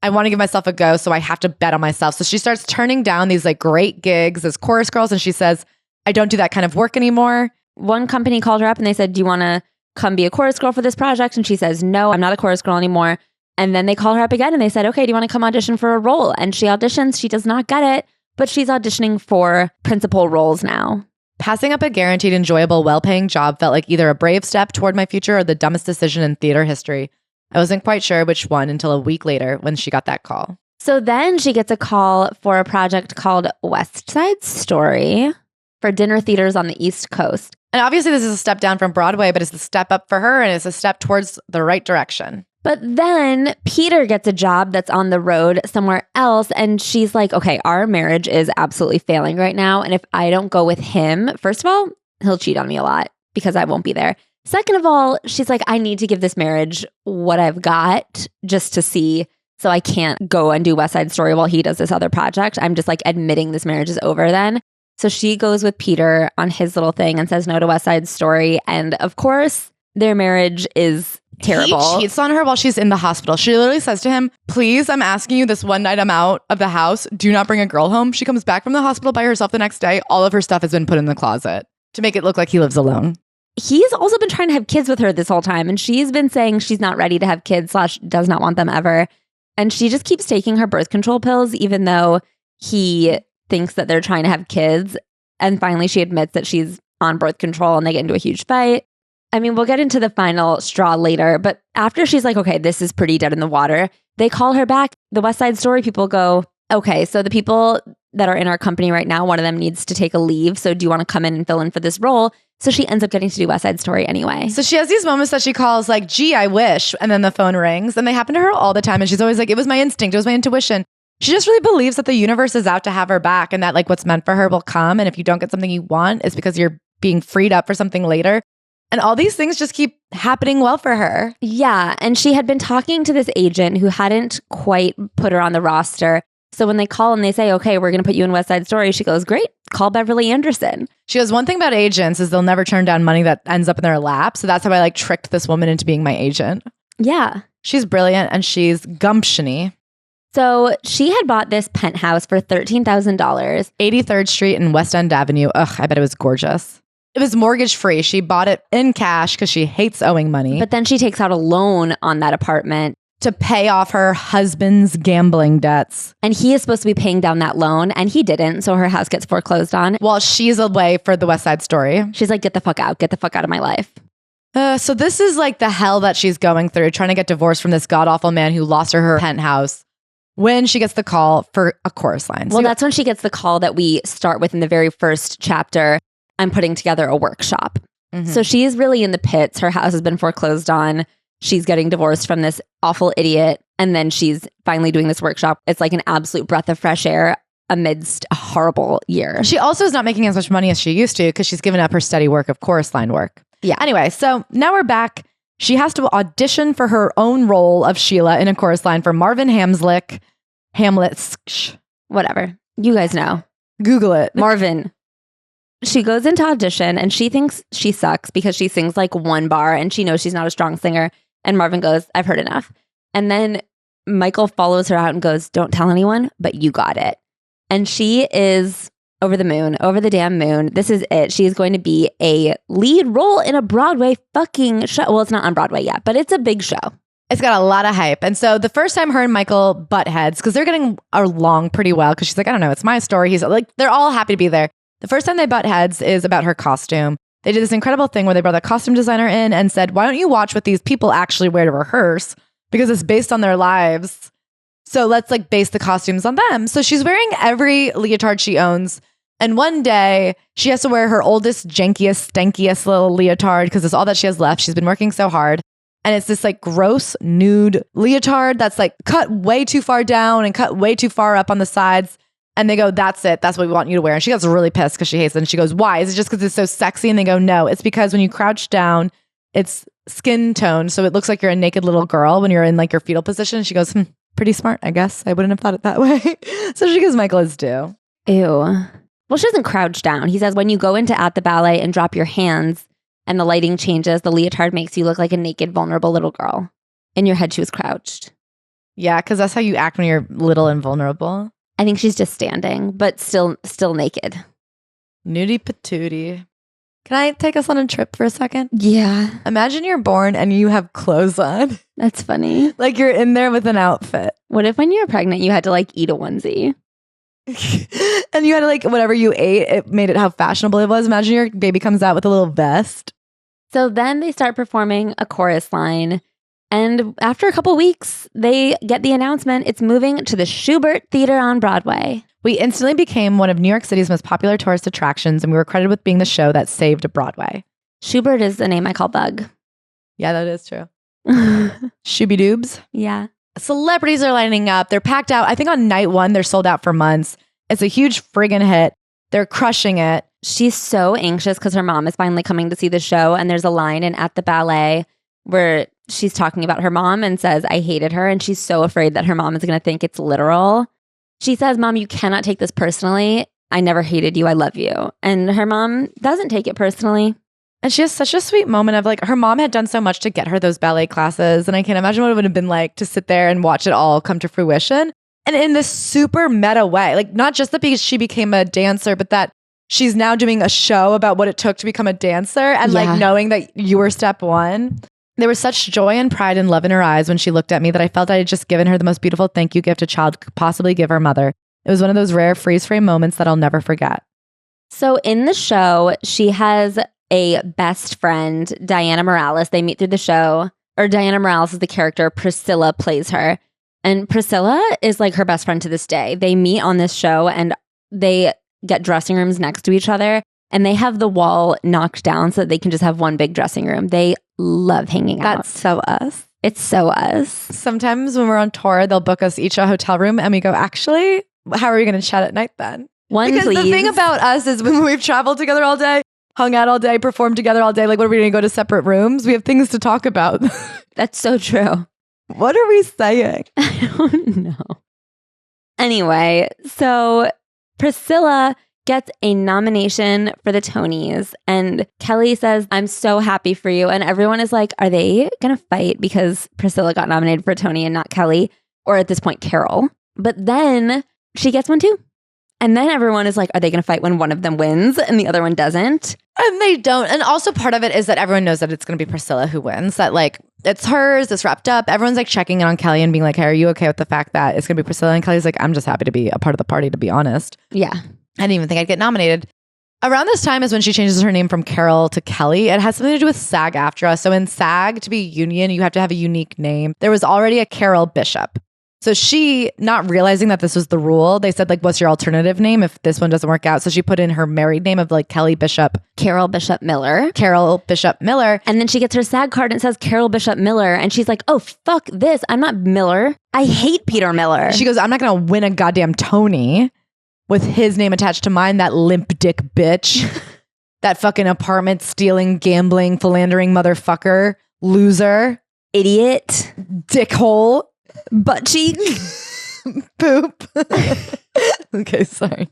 I want to give myself a go, so I have to bet on myself. So she starts turning down these like great gigs as chorus girls. And she says, I don't do that kind of work anymore. One company called her up and they said, do you want to come be a chorus girl for this project? And she says, no, I'm not a chorus girl anymore. And then they call her up again and they said, okay, do you want to come audition for a role? And she auditions. She does not get it, but she's auditioning for principal roles now. Passing up a guaranteed, enjoyable, well-paying job felt like either a brave step toward my future or the dumbest decision in theater history. I wasn't quite sure which one until a week later when she got that call. So then she gets a call for a project called West Side Story for dinner theaters on the East Coast. And obviously this is a step down from Broadway, but it's a step up for her and it's a step towards the right direction. But then Peter gets a job that's on the road somewhere else. And she's like, okay, our marriage is absolutely failing right now. And if I don't go with him, first of all, he'll cheat on me a lot because I won't be there. Second of all, she's like, I need to give this marriage what I've got just to see. So I can't go and do West Side Story while he does this other project. I'm just like admitting this marriage is over then. So she goes with Peter on his little thing and says no to West Side Story. And of course, their marriage is terrible. He cheats on her while she's in the hospital. She literally says to him, please, I'm asking you this one night I'm out of the house. Do not bring a girl home. She comes back from the hospital by herself the next day. All of her stuff has been put in the closet to make it look like he lives alone. He's also been trying to have kids with her this whole time. And she's been saying she's not ready to have kids / does not want them ever. And she just keeps taking her birth control pills, even though he thinks that they're trying to have kids. And finally, she admits that she's on birth control and they get into a huge fight. I mean, we'll get into the final straw later, but after she's like, okay, this is pretty dead in the water, they call her back. The West Side Story people go, okay, so the people that are in our company right now, one of them needs to take a leave. So do you want to come in and fill in for this role? So she ends up getting to do West Side Story anyway. So she has these moments that she calls like, gee, I wish. And then the phone rings and they happen to her all the time. And she's always like, it was my instinct. It was my intuition. She just really believes that the universe is out to have her back and that like what's meant for her will come. And if you don't get something you want, it's because you're being freed up for something later. And all these things just keep happening well for her. Yeah. And she had been talking to this agent who hadn't quite put her on the roster. So when they call and they say, okay, we're going to put you in West Side Story, she goes, great, call Beverly Anderson. She goes, one thing about agents is they'll never turn down money that ends up in their lap. So that's how I like tricked this woman into being my agent. Yeah. She's brilliant and she's gumptiony. So she had bought this penthouse for $13,000. 83rd Street and West End Avenue. Ugh, I bet it was gorgeous. It was mortgage free. She bought it in cash because she hates owing money. But then she takes out a loan on that apartment to pay off her husband's gambling debts. And he is supposed to be paying down that loan and he didn't. So her house gets foreclosed on. While she's away for the West Side Story. She's like, get the fuck out. Get the fuck out of my life. So this is like the hell that she's going through, trying to get divorced from this god-awful man who lost her penthouse when she gets the call for a chorus line. Well, that's when she gets the call that we start with in the very first chapter. I'm putting together a workshop. Mm-hmm. So she is really in the pits. Her house has been foreclosed on. She's getting divorced from this awful idiot. And then she's finally doing this workshop. It's like an absolute breath of fresh air amidst a horrible year. She also is not making as much money as she used to because she's given up her steady work of chorus line work. Yeah. Anyway, so now we're back. She has to audition for her own role of Sheila in a chorus line for Marvin Hamlet's. Whatever. You guys know. Google it. Marvin. She goes into audition and she thinks she sucks because she sings like one bar and she knows she's not a strong singer. And Marvin goes, I've heard enough. And then Michael follows her out and goes, don't tell anyone, but you got it. And she is over the moon, over the damn moon. This is it. She is going to be a lead role in a Broadway fucking show. Well, it's not on Broadway yet, but it's a big show. It's got a lot of hype. And so the first time her and Michael butt heads, because they're getting along pretty well, because she's like, I don't know, it's my story. He's like, they're all happy to be there. The first time they butt heads is about her costume. They did this incredible thing where they brought a costume designer in and said, why don't you watch what these people actually wear to rehearse? Because it's based on their lives. So let's like base the costumes on them. So she's wearing every leotard she owns. And one day she has to wear her oldest, jankiest, stankiest little leotard because it's all that she has left. She's been working so hard. And it's this like gross nude leotard that's like cut way too far down and cut way too far up on the sides. And they go, that's it. That's what we want you to wear. And she gets really pissed because she hates it. And she goes, why? Is it just because it's so sexy? And they go, no, it's because when you crouch down, it's skin tone. So it looks like you're a naked little girl when you're in like your fetal position. She goes, pretty smart, I guess. I wouldn't have thought it that way. So she gives Michael his due. Ew. Well, she doesn't crouch down. He says when you go into At the Ballet and drop your hands and the lighting changes, the leotard makes you look like a naked, vulnerable little girl. In your head, she was crouched. Yeah, because that's how you act when you're little and vulnerable. I think she's just standing, but still naked. Nudie patootie. Can I take us on a trip for a second? Yeah. Imagine you're born and you have clothes on. That's funny. Like you're in there with an outfit. What if when you were pregnant, you had to like eat a onesie? And you had to like, whatever you ate, it made it how fashionable it was. Imagine your baby comes out with a little vest. So then they start performing a chorus line. And after a couple weeks, they get the announcement it's moving to the Schubert Theater on Broadway. We instantly became one of New York City's most popular tourist attractions, and we were credited with being the show that saved Broadway. Schubert is the name I call Bug. Yeah, that is true. Shooby-doobs. Yeah. Celebrities are lining up. They're packed out. I think on night one, they're sold out for months. It's a huge friggin' hit. They're crushing it. She's so anxious because her mom is finally coming to see the show. And there's a line in At the Ballet where she's talking about her mom and says, I hated her. And she's so afraid that her mom is going to think it's literal. She says, Mom, you cannot take this personally. I never hated you. I love you. And her mom doesn't take it personally. And she has such a sweet moment of like, her mom had done so much to get her those ballet classes. And I can't imagine what it would have been like to sit there and watch it all come to fruition. And in this super meta way, like not just that because she became a dancer, but that she's now doing a show about what it took to become a dancer and like knowing that you were step one. There was such joy and pride and love in her eyes when she looked at me that I felt I had just given her the most beautiful thank you gift a child could possibly give her mother. It was one of those rare freeze frame moments that I'll never forget. So in the show, she has a best friend, Diana Morales. They meet through the show, or Diana Morales is the character. Priscilla plays her. And Priscilla is like her best friend to this day. They meet on this show and they get dressing rooms next to each other. And they have the wall knocked down so that they can just have one big dressing room. They love hanging out. That's so us. It's so us. Sometimes when we're on tour, they'll book us each a hotel room and we go, actually, how are we going to chat at night then? Because please. The thing about us is when we've traveled together all day, hung out all day, performed together all day, like what are we going to go to separate rooms? We have things to talk about. That's so true. What are we saying? I don't know. Anyway, so Priscilla gets a nomination for the Tonys and Kelly says, I'm so happy for you. And everyone is like, are they going to fight because Priscilla got nominated for a Tony and not Kelly? Or at this point, Carol. But then she gets one too. And then everyone is like, are they going to fight when one of them wins and the other one doesn't? And they don't. And also part of it is that everyone knows that it's going to be Priscilla who wins. That like, it's hers, it's wrapped up. Everyone's like checking in on Kelly and being like, hey, are you okay with the fact that it's going to be Priscilla? And Kelly's like, I'm just happy to be a part of the party, to be honest. Yeah. I didn't even think I'd get nominated. Around this time is when she changes her name from Carol to Kelly. It has something to do with SAG-AFTRA. So in SAG, to be union, you have to have a unique name. There was already a Carol Bishop. So she, not realizing that this was the rule, they said like, what's your alternative name if this one doesn't work out? So she put in her married name of like Kelly Bishop. Carol Bishop Miller. Carol Bishop Miller. And then she gets her SAG card and it says Carol Bishop Miller. And she's like, oh, fuck this. I'm not Miller. I hate Peter Miller. She goes, I'm not going to win a goddamn Tony with his name attached to mine, that limp dick bitch. That fucking apartment stealing, gambling, philandering motherfucker. Loser. Idiot. Dickhole. Butt cheek. Poop. Okay, sorry.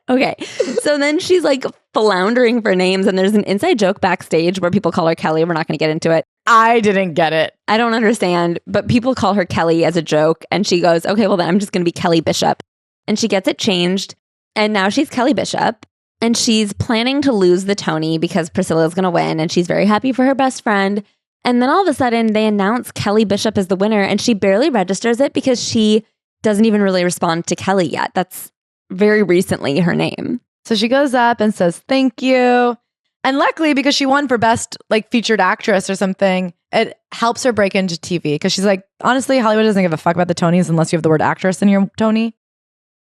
Okay. So then she's like floundering for names and there's an inside joke backstage where people call her Kelly. We're not going to get into it. I didn't get it. I don't understand, but people call her Kelly as a joke and she goes, okay, well then I'm just going to be Kelly Bishop. And she gets it changed and now she's Kelly Bishop and she's planning to lose the Tony because Priscilla's going to win and she's very happy for her best friend. And then all of a sudden they announce Kelly Bishop as the winner and she barely registers it because she doesn't even really respond to Kelly yet. That's very recently her name. So she goes up and says, thank you. And luckily, because she won for best like featured actress or something, it helps her break into TV because she's like, honestly, Hollywood doesn't give a fuck about the Tonys unless you have the word actress in your Tony.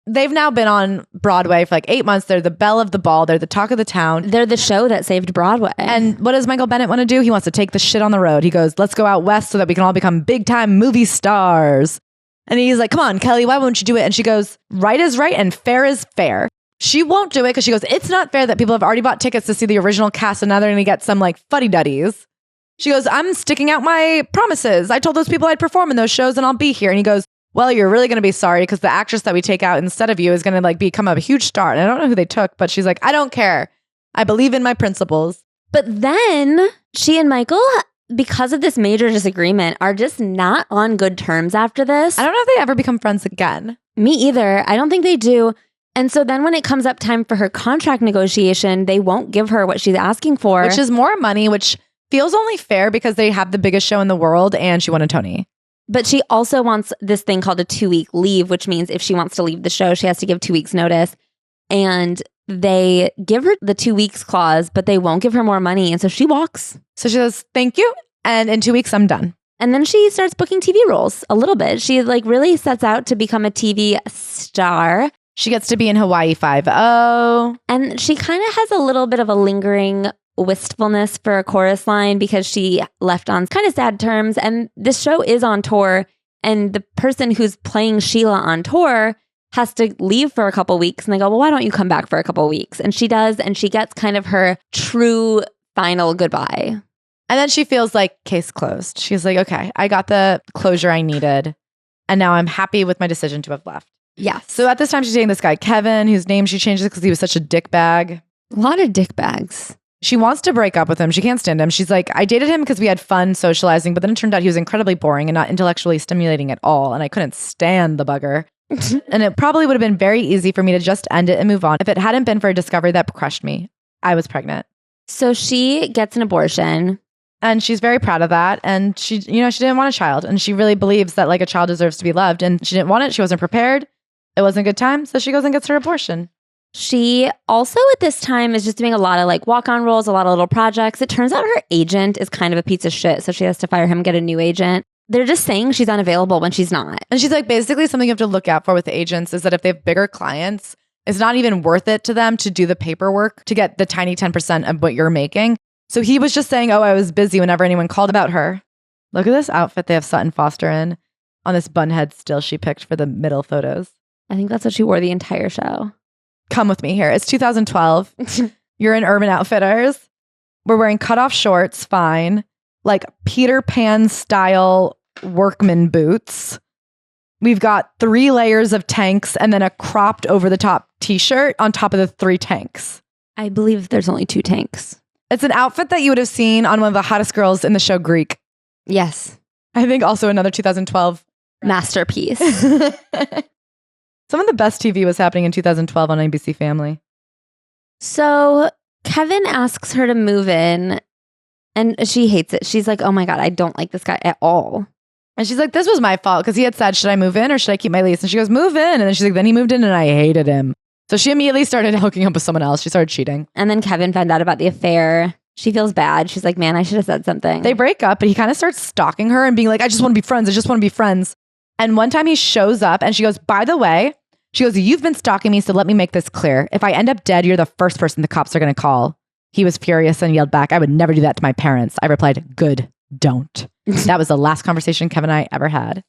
They've now been on Broadway for like 8 months. They're the belle of the ball. They're the talk of the town. They're the show that saved Broadway. And what does Michael Bennett want to do? He wants to take the shit on the road. He goes, let's go out west so that we can all become big time movie stars. And he's like, come on, Kelly, why won't you do it? And she goes, right is right and fair is fair. She won't do it because she goes, it's not fair that people have already bought tickets to see the original cast and now they're going to get some like fuddy-duddies. She goes, I'm sticking out my promises. I told those people I'd perform in those shows and I'll be here. And he goes, well, you're really going to be sorry because the actress that we take out instead of you is going to like become a huge star. And I don't know who they took, but she's like, I don't care. I believe in my principles. But then she and Michael, because of this major disagreement, are just not on good terms after this. I don't know if they ever become friends again. Me either. I don't think they do. And so then when it comes up time for her contract negotiation, they won't give her what she's asking for. Which is more money, which feels only fair because they have the biggest show in the world and she won a Tony. But she also wants this thing called a 2-week leave, which means if she wants to leave the show, she has to give 2 weeks notice. And they give her the 2 weeks clause, but they won't give her more money. And so she walks. So she says, thank you. And in 2 weeks, I'm done. And then she starts booking TV roles a little bit. She like really sets out to become a TV star. She gets to be in Hawaii 5-0. And she kind of has a little bit of a lingering wistfulness for a chorus line because she left on kind of sad terms. And this show is on tour. And the person who's playing Sheila on tour has to leave for a couple weeks. And they go, well, why don't you come back for a couple weeks? And she does. And she gets kind of her true final goodbye. And then she feels like case closed. She's like, okay, I got the closure I needed. And now I'm happy with my decision to have left. Yeah. So at this time, she's dating this guy, Kevin, whose name she changes because he was such a dick bag. A lot of dick bags. She wants to break up with him. She can't stand him. She's like, I dated him because we had fun socializing, but then it turned out he was incredibly boring and not intellectually stimulating at all. And I couldn't stand the bugger. And it probably would have been very easy for me to just end it and move on if it hadn't been for a discovery that crushed me. I was pregnant. So she gets an abortion. And she's very proud of that. And she didn't want a child. And she really believes that like a child deserves to be loved. And she didn't want it. She wasn't prepared. It wasn't a good time. So she goes and gets her abortion. She also at this time is just doing a lot of like walk-on roles, a lot of little projects. It turns out her agent is kind of a piece of shit. So she has to fire him and get a new agent. They're just saying she's unavailable when she's not. And she's like, basically something you have to look out for with agents is that if they have bigger clients, it's not even worth it to them to do the paperwork to get the tiny 10% of what you're making. So he was just saying, oh, I was busy whenever anyone called about her. Look at this outfit they have Sutton Foster in on this bunhead still she picked for the middle photos. I think that's what she wore the entire show. Come with me here. It's 2012. You're in Urban Outfitters. We're wearing cutoff shorts, fine. Like Peter Pan style workman boots. We've got 3 layers of tanks and then a cropped over the top t-shirt on top of the 3 tanks. I believe there's only 2 tanks. It's an outfit that you would have seen on one of the hottest girls in the show Greek. Yes. I think also another 2012 masterpiece. Some of the best TV was happening in 2012 on ABC Family. So Kevin asks her to move in and she hates it. She's like, oh my God, I don't like this guy at all. And she's like, this was my fault because he had said, should I move in or should I keep my lease? And she goes, move in. And then she's like, then he moved in and I hated him. So she immediately started hooking up with someone else. She started cheating. And then Kevin found out about the affair. She feels bad. She's like, man, I should have said something. They break up, but he kind of starts stalking her and being like, I just want to be friends. I just want to be friends. And one time he shows up and she goes, by the way, she goes, you've been stalking me, so let me make this clear. If I end up dead, you're the first person the cops are going to call. He was furious and yelled back, I would never do that to my parents. I replied, good, don't. That was the last conversation Kevin and I ever had.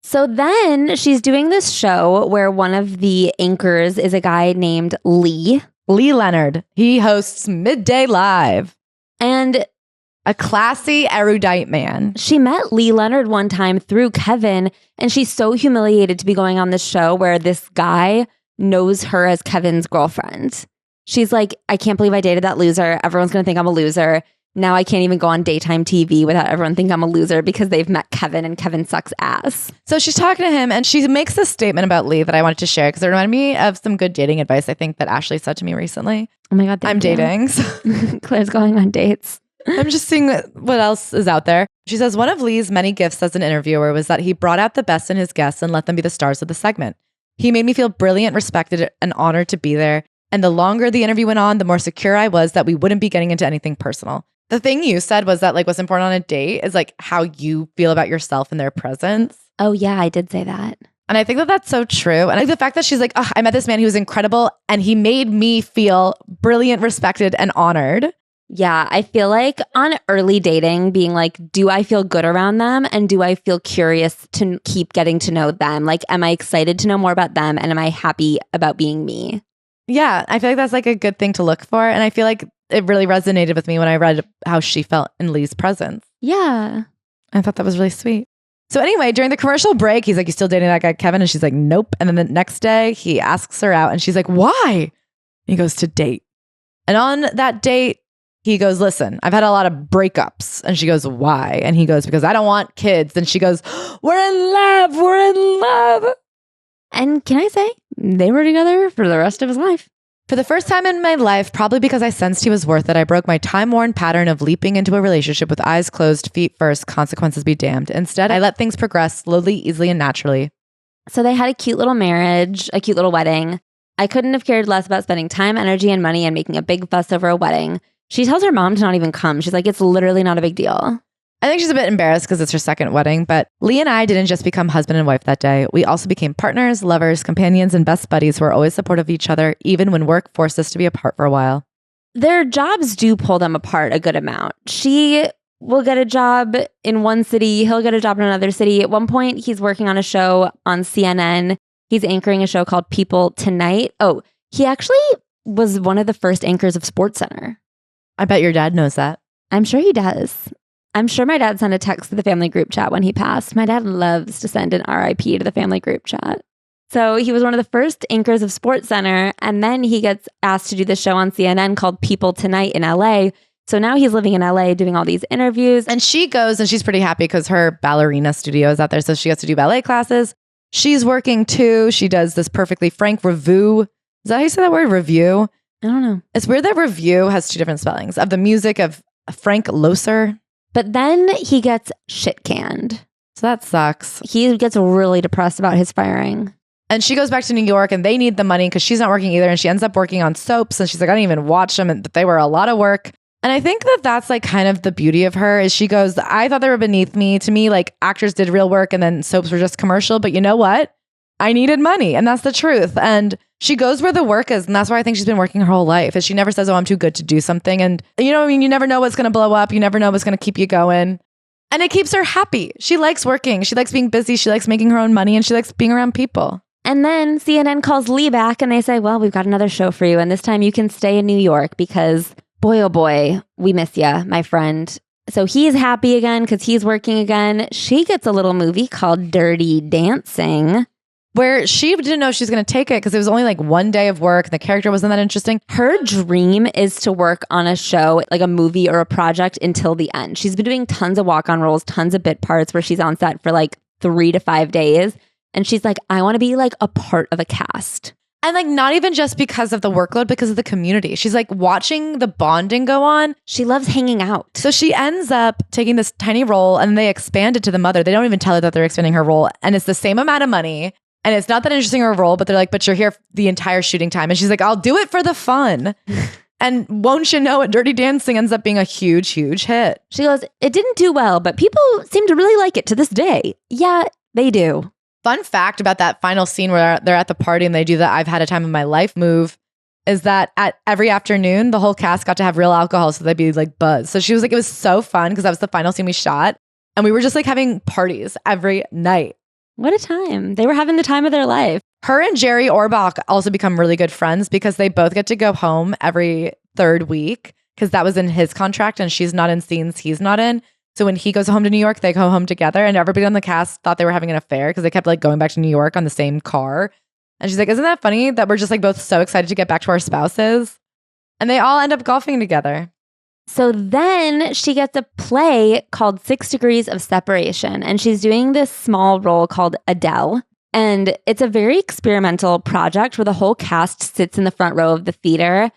So then she's doing this show where one of the anchors is a guy named Lee. Lee Leonard. He hosts Midday Live. And a classy, erudite man. She met Lee Leonard one time through Kevin, and she's so humiliated to be going on this show where this guy knows her as Kevin's girlfriend. She's like, I can't believe I dated that loser. Everyone's going to think I'm a loser. Now I can't even go on daytime TV without everyone thinking I'm a loser because they've met Kevin and Kevin sucks ass. So she's talking to him and she makes this statement about Lee that I wanted to share because it reminded me of some good dating advice I think that Ashley said to me recently. Oh my God. I'm dating. Claire's going on dates. I'm just seeing what else is out there. She says, one of Lee's many gifts as an interviewer was that he brought out the best in his guests and let them be the stars of the segment. He made me feel brilliant, respected, and honored to be there. And the longer the interview went on, the more secure I was that we wouldn't be getting into anything personal. The thing you said was that like what's important on a date is like how you feel about yourself in their presence. Oh yeah, I did say that. And I think that that's so true. And like the fact that she's like, oh, I met this man who was incredible and he made me feel brilliant, respected, and honored. Yeah, I feel like on early dating, being like, do I feel good around them? And do I feel curious to keep getting to know them? Like, am I excited to know more about them? And am I happy about being me? Yeah, I feel like that's like a good thing to look for. And I feel like it really resonated with me when I read how she felt in Lee's presence. Yeah. I thought that was really sweet. So anyway, during the commercial break, he's like, you still dating that guy, Kevin? And she's like, nope. And then the next day he asks her out and she's like, why? And he goes, to date. And on that date, he goes, listen, I've had a lot of breakups. And she goes, why? And he goes, because I don't want kids. And she goes, we're in love. We're in love. And can I say, they were together for the rest of his life. For the first time in my life, probably because I sensed he was worth it, I broke my time-worn pattern of leaping into a relationship with eyes closed, feet first, consequences be damned. Instead, I let things progress slowly, easily, and naturally. So they had a cute little marriage, a cute little wedding. I couldn't have cared less about spending time, energy, and money and making a big fuss over a wedding. She tells her mom to not even come. She's like, it's literally not a big deal. I think she's a bit embarrassed because it's her second wedding, but Lee and I didn't just become husband and wife that day. We also became partners, lovers, companions, and best buddies who are always supportive of each other, even when work forced us to be apart for a while. Their jobs do pull them apart a good amount. She will get a job in one city. He'll get a job in another city. At one point, he's working on a show on CNN. He's anchoring a show called People Tonight. Oh, he actually was one of the first anchors of SportsCenter. I bet your dad knows that. I'm sure he does. I'm sure my dad sent a text to the family group chat when he passed. My dad loves to send an RIP to the family group chat. So he was one of the first anchors of SportsCenter, and then he gets asked to do this show on CNN called People Tonight in LA. So now he's living in LA doing all these interviews. And she goes and she's pretty happy because her ballerina studio is out there. So she gets to do ballet classes. She's working too. She does this perfectly frank review. Is that how you say that word? Review? I don't know. It's weird that review has two different spellings of the music of Frank Loesser. But then he gets shit canned. So that sucks. He gets really depressed about his firing. And she goes back to New York and they need the money because she's not working either. And she ends up working on soaps. And she's like, I didn't even watch them, but they were a lot of work. And I think that that's like kind of the beauty of her is she goes, I thought they were beneath me. To me, like actors did real work and then soaps were just commercial. But you know what? I needed money. And that's the truth. And she goes where the work is. And that's why I think she's been working her whole life is she never says, oh, I'm too good to do something. And you know what I mean? You never know what's going to blow up. You never know what's going to keep you going. And it keeps her happy. She likes working. She likes being busy. She likes making her own money and she likes being around people. And then CNN calls Lee back and they say, well, we've got another show for you. And this time you can stay in New York because boy, oh boy, we miss you, my friend. So he's happy again because he's working again. She gets a little movie called Dirty Dancing, where she didn't know she was going to take it because it was only like one day of work. And the character wasn't that interesting. Her dream is to work on a show, like a movie or a project until the end. She's been doing tons of walk-on roles, tons of bit parts where she's on set for like 3 to 5 days. And she's like, I want to be like a part of a cast. And like not even just because of the workload, because of the community. She's like watching the bonding go on. She loves hanging out. So she ends up taking this tiny role and they expand it to the mother. They don't even tell her that they're expanding her role. And it's the same amount of money. And it's not that interesting her role, but they're like, but you're here the entire shooting time. And she's like, I'll do it for the fun. And won't you know it, Dirty Dancing ends up being a huge, huge hit. She goes, it didn't do well, but people seem to really like it to this day. Yeah, they do. Fun fact about that final scene where they're at the party and they do the I've had a time of my life move is that at every afternoon, the whole cast got to have real alcohol. So they'd be like buzzed. So she was like, it was so fun because that was the final scene we shot. And we were just like having parties every night. What a time. They were having the time of their life. Her and Jerry Orbach also become really good friends because they both get to go home every 3rd week because that was in his contract and she's not in scenes he's not in. So when he goes home to New York, they go home together and everybody on the cast thought they were having an affair because they kept like going back to New York on the same car. And she's like, isn't that funny that we're just like both so excited to get back to our spouses? And they all end up golfing together. So then she gets a play called 6 Degrees of Separation, and she's doing this small role called Adele. And it's a very experimental project where the whole cast sits in the front row of the theater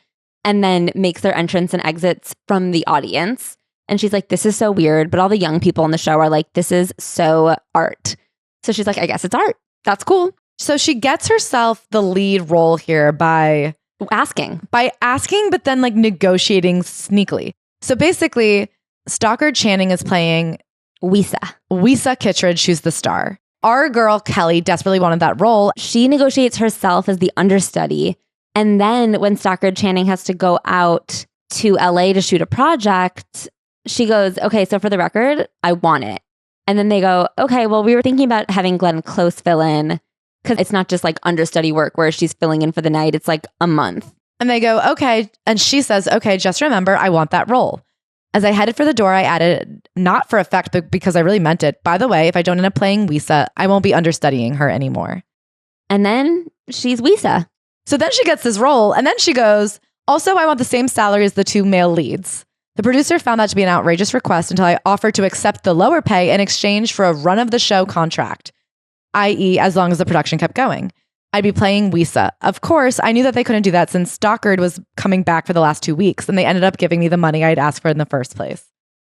and then makes their entrance and exits from the audience. And she's like, this is so weird. But all the young people in the show are like, this is so art. So she's like, I guess it's art. That's cool. So she gets herself the lead role here by asking, but then like negotiating sneakily. So basically, Stockard Channing is playing Wisa Kittredge, who's the star. Our girl, Kelly, desperately wanted that role. She negotiates herself as the understudy. And then when Stockard Channing has to go out to LA to shoot a project, she goes, okay, so for the record, I want it. And then they go, okay, well, we were thinking about having Glenn Close fill in because it's not just like understudy work where she's filling in for the night. It's like a month. And they go, okay. And she says, okay, just remember, I want that role. As I headed for the door, I added, not for effect, but because I really meant it. By the way, if I don't end up playing Wisa, I won't be understudying her anymore. And then she's Wisa. So then she gets this role. And then she goes, also, I want the same salary as the two male leads. The producer found that to be an outrageous request until I offered to accept the lower pay in exchange for a run-of-the-show contract, i.e., as long as the production kept going. I'd be playing Wisa. Of course, I knew that they couldn't do that since Stockard was coming back for the last 2 weeks, and they ended up giving me the money I'd asked for in the first place.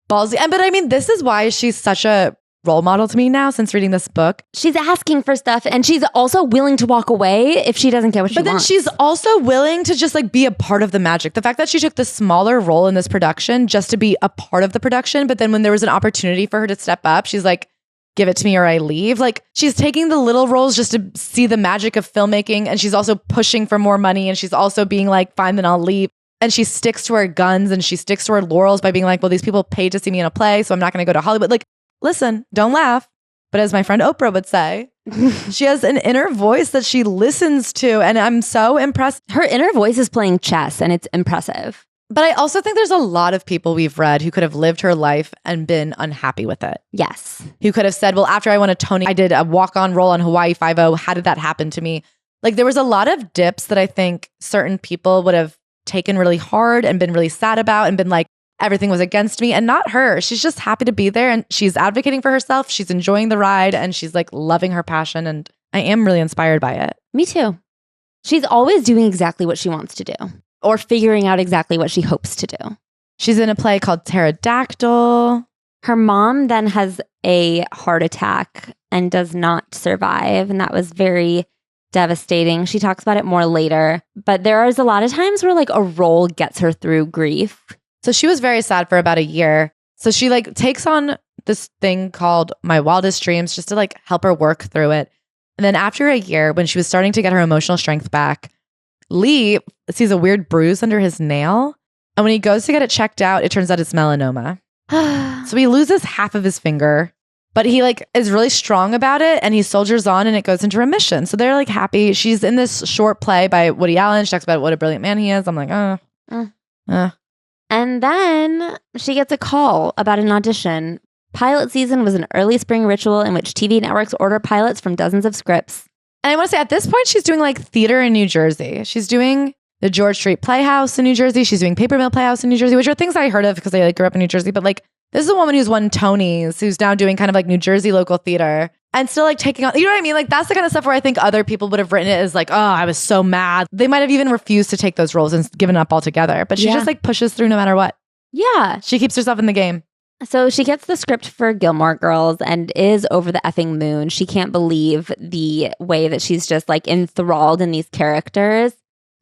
Ballsy. But I mean, this is why she's such a role model to me now since reading this book. She's asking for stuff, and she's also willing to walk away if she doesn't get what she wants. But then she's also willing to just like be a part of the magic. The fact that she took the smaller role in this production just to be a part of the production, but then when there was an opportunity for her to step up, she's like, give it to me or I leave. Like, she's taking the little roles just to see the magic of filmmaking, and she's also pushing for more money, and she's also being like, fine, then I'll leave. And she sticks to her guns and she sticks to her laurels by being like, well, these people paid to see me in a play, so I'm not going to go to Hollywood. Like, listen, don't laugh. But as my friend Oprah would say, she has an inner voice that she listens to, and I'm so impressed. Her inner voice is playing chess, and it's impressive. But I also think there's a lot of people we've read who could have lived her life and been unhappy with it. Yes. Who could have said, well, after I won a Tony, I did a walk-on role on Hawaii Five-0. How did that happen to me? Like, there was a lot of dips that I think certain people would have taken really hard and been really sad about and been like, everything was against me, and not her. She's just happy to be there, and she's advocating for herself. She's enjoying the ride, and she's like loving her passion, and I am really inspired by it. Me too. She's always doing exactly what she wants to do, or figuring out exactly what she hopes to do. She's in a play called Pterodactyl. Her mom then has a heart attack and does not survive, and that was very devastating. She talks about it more later, but there is a lot of times where like a role gets her through grief. So she was very sad for about a year. So she like takes on this thing called My Wildest Dreams just to like help her work through it. And then after a year, when she was starting to get her emotional strength back, Lee sees a weird bruise under his nail. And when he goes to get it checked out, it turns out it's melanoma. So he loses half of his finger, but he like is really strong about it, and he soldiers on, and it goes into remission. So they're like happy. She's in this short play by Woody Allen. She talks about what a brilliant man he is. I'm like, And then she gets a call about an audition. Pilot season was an early spring ritual in which TV networks order pilots from dozens of scripts. And I want to say at this point, she's doing like theater in New Jersey. She's doing the George Street Playhouse in New Jersey. She's doing Paper Mill Playhouse in New Jersey, which are things I heard of because I like grew up in New Jersey. But like, this is a woman who's won Tonys, who's now doing kind of like New Jersey local theater and still like taking on, you know what I mean? Like, that's the kind of stuff where I think other people would have written it as like, oh, I was so mad. They might have even refused to take those roles and given up altogether. But she just like pushes through no matter what. Yeah. She keeps herself in the game. So she gets the script for Gilmore Girls and is over the effing moon. She can't believe the way that she's just like enthralled in these characters.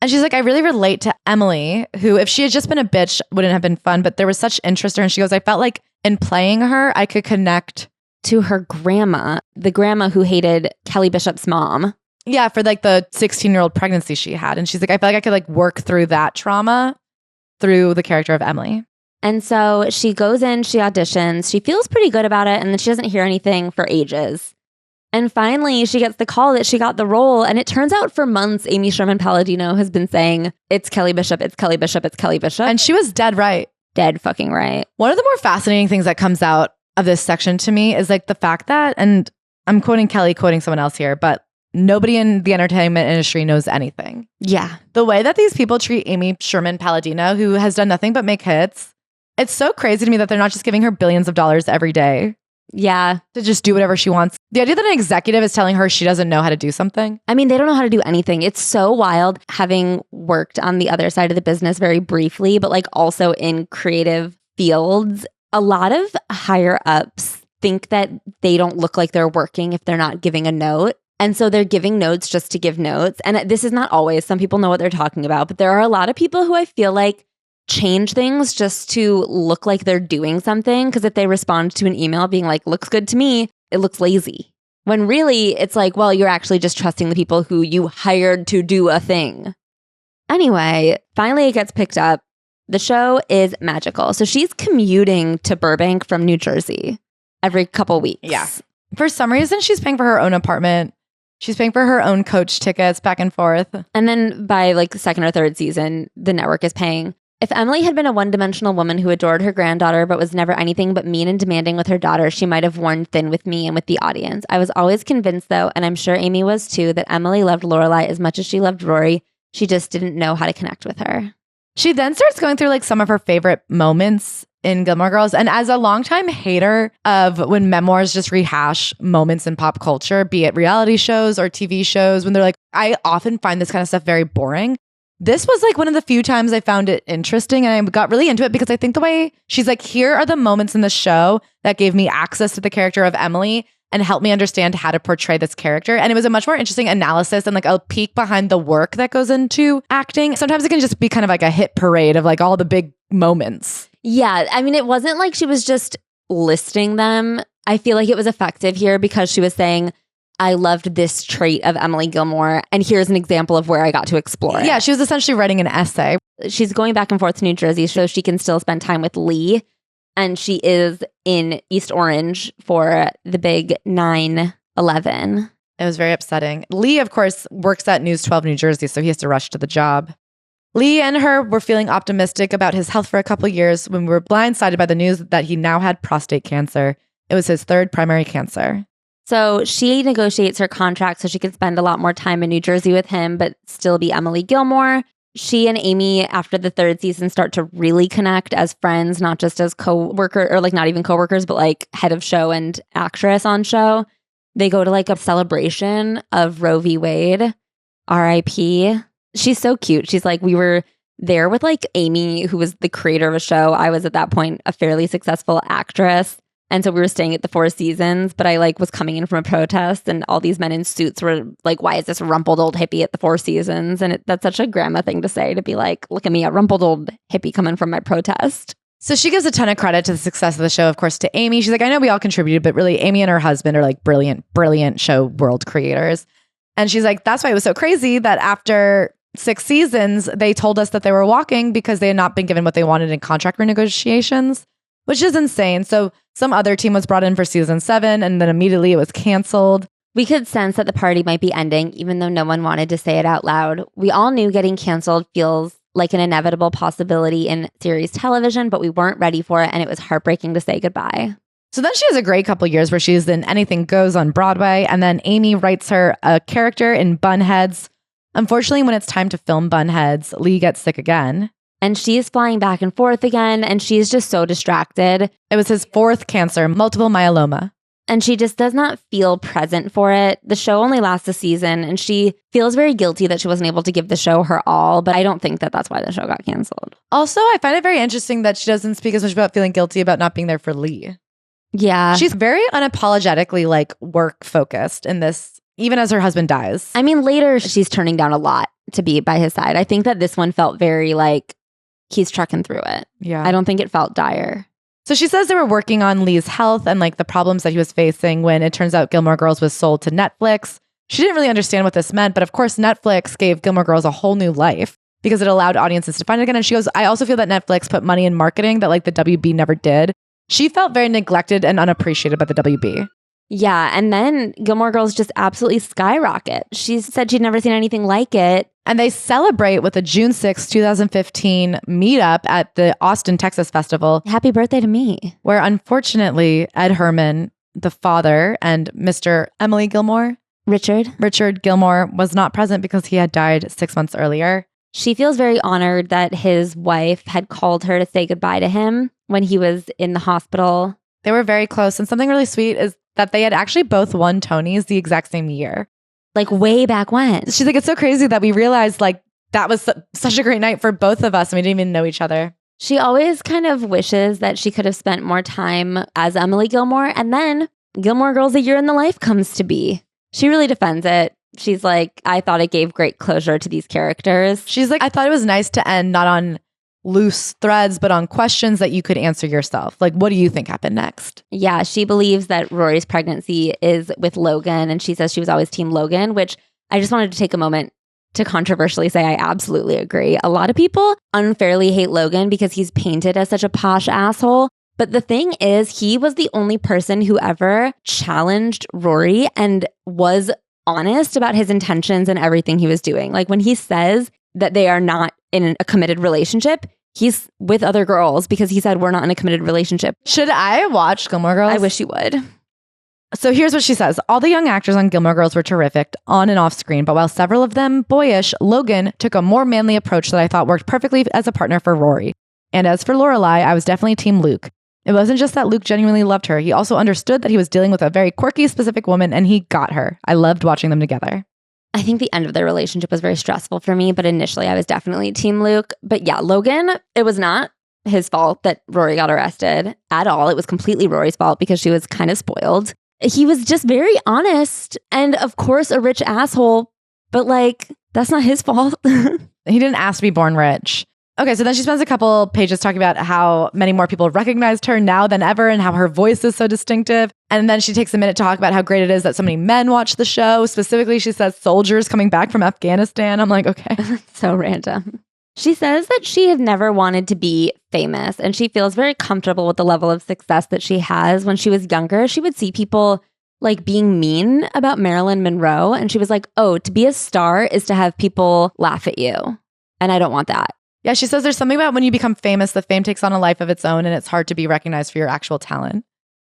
And she's like, I really relate to Emily, who if she had just been a bitch, wouldn't have been fun. But there was such interest in her. And she goes, I felt like in playing her, I could connect to her grandma, the grandma who hated Kelly Bishop's mom. Yeah, for like the 16-year-old pregnancy she had. And she's like, I feel like I could like work through that trauma through the character of Emily. And so she goes in, she auditions, she feels pretty good about it, and then she doesn't hear anything for ages. And finally, she gets the call that she got the role, and it turns out for months, Amy Sherman-Palladino has been saying, it's Kelly Bishop, it's Kelly Bishop, it's Kelly Bishop. And she was dead right. Dead fucking right. One of the more fascinating things that comes out of this section to me is like the fact that, and I'm quoting Kelly, quoting someone else here, but nobody in the entertainment industry knows anything. Yeah. The way that these people treat Amy Sherman-Palladino, who has done nothing but make hits, it's so crazy to me that they're not just giving her billions of dollars every day. Yeah. To just do whatever she wants. The idea that an executive is telling her she doesn't know how to do something. I mean, they don't know how to do anything. It's so wild having worked on the other side of the business very briefly, but like also in creative fields. A lot of higher ups think that they don't look like they're working if they're not giving a note. And so they're giving notes just to give notes. And this is not always. Some people know what they're talking about, but there are a lot of people who I feel like change things just to look like they're doing something. Because if they respond to an email being like, looks good to me, it looks lazy. When really it's like, well, you're actually just trusting the people who you hired to do a thing. Anyway, finally it gets picked up. The show is magical. So she's commuting to Burbank from New Jersey every couple weeks. Yeah. For some reason, she's paying for her own apartment. She's paying for her own coach tickets back and forth. And then by like the second or third season, the network is paying. If Emily had been a one-dimensional woman who adored her granddaughter but was never anything but mean and demanding with her daughter, she might have worn thin with me and with the audience. I was always convinced, though, and I'm sure Amy was too, that Emily loved Lorelai as much as she loved Rory. She just didn't know how to connect with her. She then starts going through like some of her favorite moments in Gilmore Girls. And as a longtime hater of when memoirs just rehash moments in pop culture, be it reality shows or TV shows, when they're like, I often find this kind of stuff very boring. This was like one of the few times I found it interesting, and I got really into it because I think the way she's like, here are the moments in the show that gave me access to the character of Emily and helped me understand how to portray this character. And it was a much more interesting analysis and like a peek behind the work that goes into acting. Sometimes it can just be kind of like a hit parade of like all the big moments. Yeah, I mean, it wasn't like she was just listing them. I feel like it was effective here because she was saying, I loved this trait of Emily Gilmore, and here's an example of where I got to explore it. Yeah, she was essentially writing an essay. She's going back and forth to New Jersey so she can still spend time with Lee, and she is in East Orange for the big 9/11. It was very upsetting. Lee, of course, works at News 12 New Jersey, so he has to rush to the job. Lee and her were feeling optimistic about his health for a couple of years when we were blindsided by the news that he now had prostate cancer. It was his third primary cancer. So she negotiates her contract so she can spend a lot more time in New Jersey with him, but still be Emily Gilmore. She and Amy, after the third season, start to really connect as friends, not just as co-worker, or like not even co-workers, but like head of show and actress on show. They go to like a celebration of Roe v. Wade, R.I.P. She's so cute. She's like, we were there with like Amy, who was the creator of a show. I was at that point a fairly successful actress. And so we were staying at the Four Seasons, but I like was coming in from a protest and all these men in suits were like, why is this rumpled old hippie at the Four Seasons? And that's such a grandma thing to say, to be like, look at me, a rumpled old hippie coming from my protest. So she gives a ton of credit to the success of the show, of course, to Amy. She's like, I know we all contributed, but really Amy and her husband are like brilliant, brilliant show world creators. And she's like, that's why it was so crazy that after 6 seasons, they told us that they were walking because they had not been given what they wanted in contract renegotiations, which is insane. So some other team was brought in for season 7 and then immediately it was canceled. We could sense that the party might be ending, even though no one wanted to say it out loud. We all knew getting canceled feels like an inevitable possibility in series television, but we weren't ready for it, and it was heartbreaking to say goodbye. So then she has a great couple years where she's in Anything Goes on Broadway, and then Amy writes her a character in Bunheads. Unfortunately, when it's time to film Bunheads, Lee gets sick again. And she's flying back and forth again, and she's just so distracted. It was his 4th cancer, multiple myeloma. And she just does not feel present for it. The show only lasts a season, and she feels very guilty that she wasn't able to give the show her all, but I don't think that that's why the show got canceled. Also, I find it very interesting that she doesn't speak as much about feeling guilty about not being there for Lee. Yeah. She's very unapologetically like work focused in this, even as her husband dies. I mean, later she's turning down a lot to be by his side. I think that this one felt very like he's trucking through it. Yeah. I don't think it felt dire. So she says they were working on Lee's health and like the problems that he was facing when it turns out Gilmore Girls was sold to Netflix. She didn't really understand what this meant, but of course Netflix gave Gilmore Girls a whole new life because it allowed audiences to find it again. And she goes, I also feel that Netflix put money in marketing that like the WB never did. She felt very neglected and unappreciated by the WB. Yeah, and then Gilmore Girls just absolutely skyrocket. She said she'd never seen anything like it. And they celebrate with a June 6, 2015 meetup at the Austin, Texas Festival. Happy birthday to me. Where unfortunately, Ed Herman, the father, and Mr. Emily Gilmore, Richard Gilmore, was not present because he had died 6 months earlier. She feels very honored that his wife had called her to say goodbye to him when he was in the hospital. They were very close. And something really sweet is that they had actually both won Tonys the exact same year. Like way back when. She's like, it's so crazy that we realized like that was such a great night for both of us and we didn't even know each other. She always kind of wishes that she could have spent more time as Emily Gilmore. And then Gilmore Girls A Year in the Life comes to be. She really defends it. She's like, I thought it gave great closure to these characters. She's like, I thought it was nice to end not on loose threads, but on questions that you could answer yourself. Like, what do you think happened next? Yeah, she believes that Rory's pregnancy is with Logan, and she says she was always team Logan, which I just wanted to take a moment to controversially say I absolutely agree. A lot of people unfairly hate Logan because he's painted as such a posh asshole. But the thing is, he was the only person who ever challenged Rory and was honest about his intentions and everything he was doing. Like when he says that they are not in a committed relationship, he's with other girls because he said, we're not in a committed relationship. Should I watch Gilmore Girls? I wish you would. So here's what she says. All the young actors on Gilmore Girls were terrific on and off screen, but while several of them boyish, Logan took a more manly approach that I thought worked perfectly as a partner for Rory. And as for Lorelai, I was definitely team Luke. It wasn't just that Luke genuinely loved her. He also understood that he was dealing with a very quirky, specific woman, and he got her. I loved watching them together. I think the end of their relationship was very stressful for me, but initially I was definitely team Luke. But yeah, Logan, it was not his fault that Rory got arrested at all. It was completely Rory's fault because she was kind of spoiled. He was just very honest and, of course, a rich asshole, but like, that's not his fault. He didn't ask to be born rich. Okay, so then she spends a couple pages talking about how many more people recognized her now than ever and how her voice is so distinctive. And then she takes a minute to talk about how great it is that so many men watch the show. Specifically, she says soldiers coming back from Afghanistan. I'm like, okay. So random. She says that she had never wanted to be famous and she feels very comfortable with the level of success that she has. When she was younger, she would see people like being mean about Marilyn Monroe. And she was like, oh, to be a star is to have people laugh at you. And I don't want that. Yeah, she says there's something about when you become famous, the fame takes on a life of its own and it's hard to be recognized for your actual talent,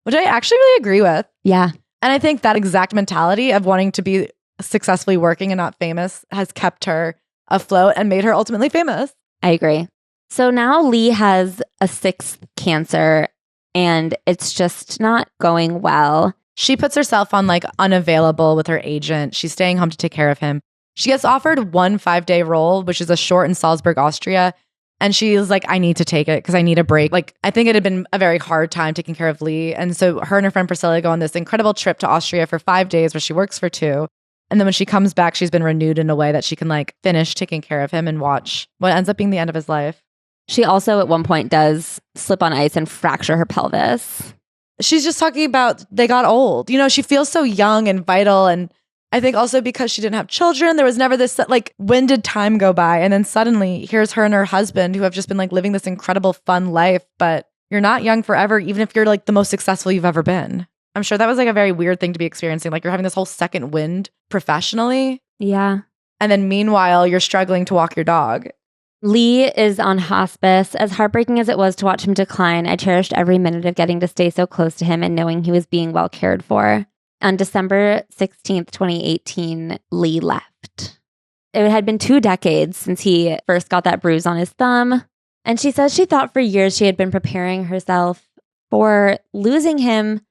which I actually really agree with. Yeah. And I think that exact mentality of wanting to be successfully working and not famous has kept her afloat and made her ultimately famous. I agree. So now Lee has a sixth cancer and it's just not going well. She puts herself on like unavailable with her agent. She's staying home to take care of him. She gets offered 1 5-day role, which is a short in Salzburg, Austria. And she's like, I need to take it because I need a break. Like, I think it had been a very hard time taking care of Lee. And so her and her friend Priscilla go on this incredible trip to Austria for 5 days where she works for 2. And then when she comes back, she's been renewed in a way that she can like finish taking care of him and watch what ends up being the end of his life. She also at one point does slip on ice and fracture her pelvis. She's just talking about they got old. You know, she feels so young and vital. And I think also because she didn't have children, there was never this, like, when did time go by? And then suddenly here's her and her husband who have just been like living this incredible fun life, but you're not young forever, even if you're like the most successful you've ever been. I'm sure that was like a very weird thing to be experiencing. Like you're having this whole second wind professionally. Yeah. And then meanwhile, you're struggling to walk your dog. Lee is on hospice. As heartbreaking as it was to watch him decline, I cherished every minute of getting to stay so close to him and knowing he was being well cared for. On December 16th, 2018, Lee left. It had been 2 decades since he first got that bruise on his thumb. And she says she thought for years she had been preparing herself for losing him.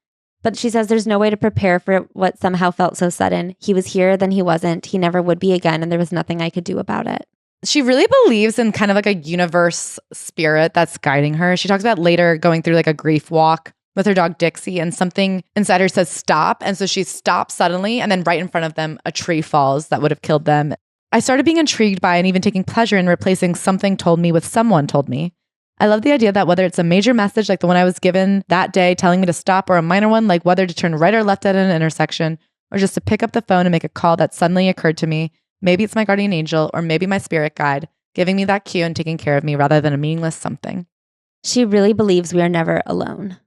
But she says there's no way to prepare for what somehow felt so sudden. He was here, then he wasn't. He never would be again. And there was nothing I could do about it. She really believes in kind of like a universe spirit that's guiding her. She talks about later going through like a grief walk with her dog Dixie and something inside her says stop. And so she stops suddenly and then right in front of them, a tree falls that would have killed them. I started being intrigued by and even taking pleasure in replacing something told me with someone told me. I love the idea that whether it's a major message like the one I was given that day telling me to stop or a minor one like whether to turn right or left at an intersection or just to pick up the phone and make a call that suddenly occurred to me. Maybe it's my guardian angel or maybe my spirit guide giving me that cue and taking care of me rather than a meaningless something. She really believes we are never alone.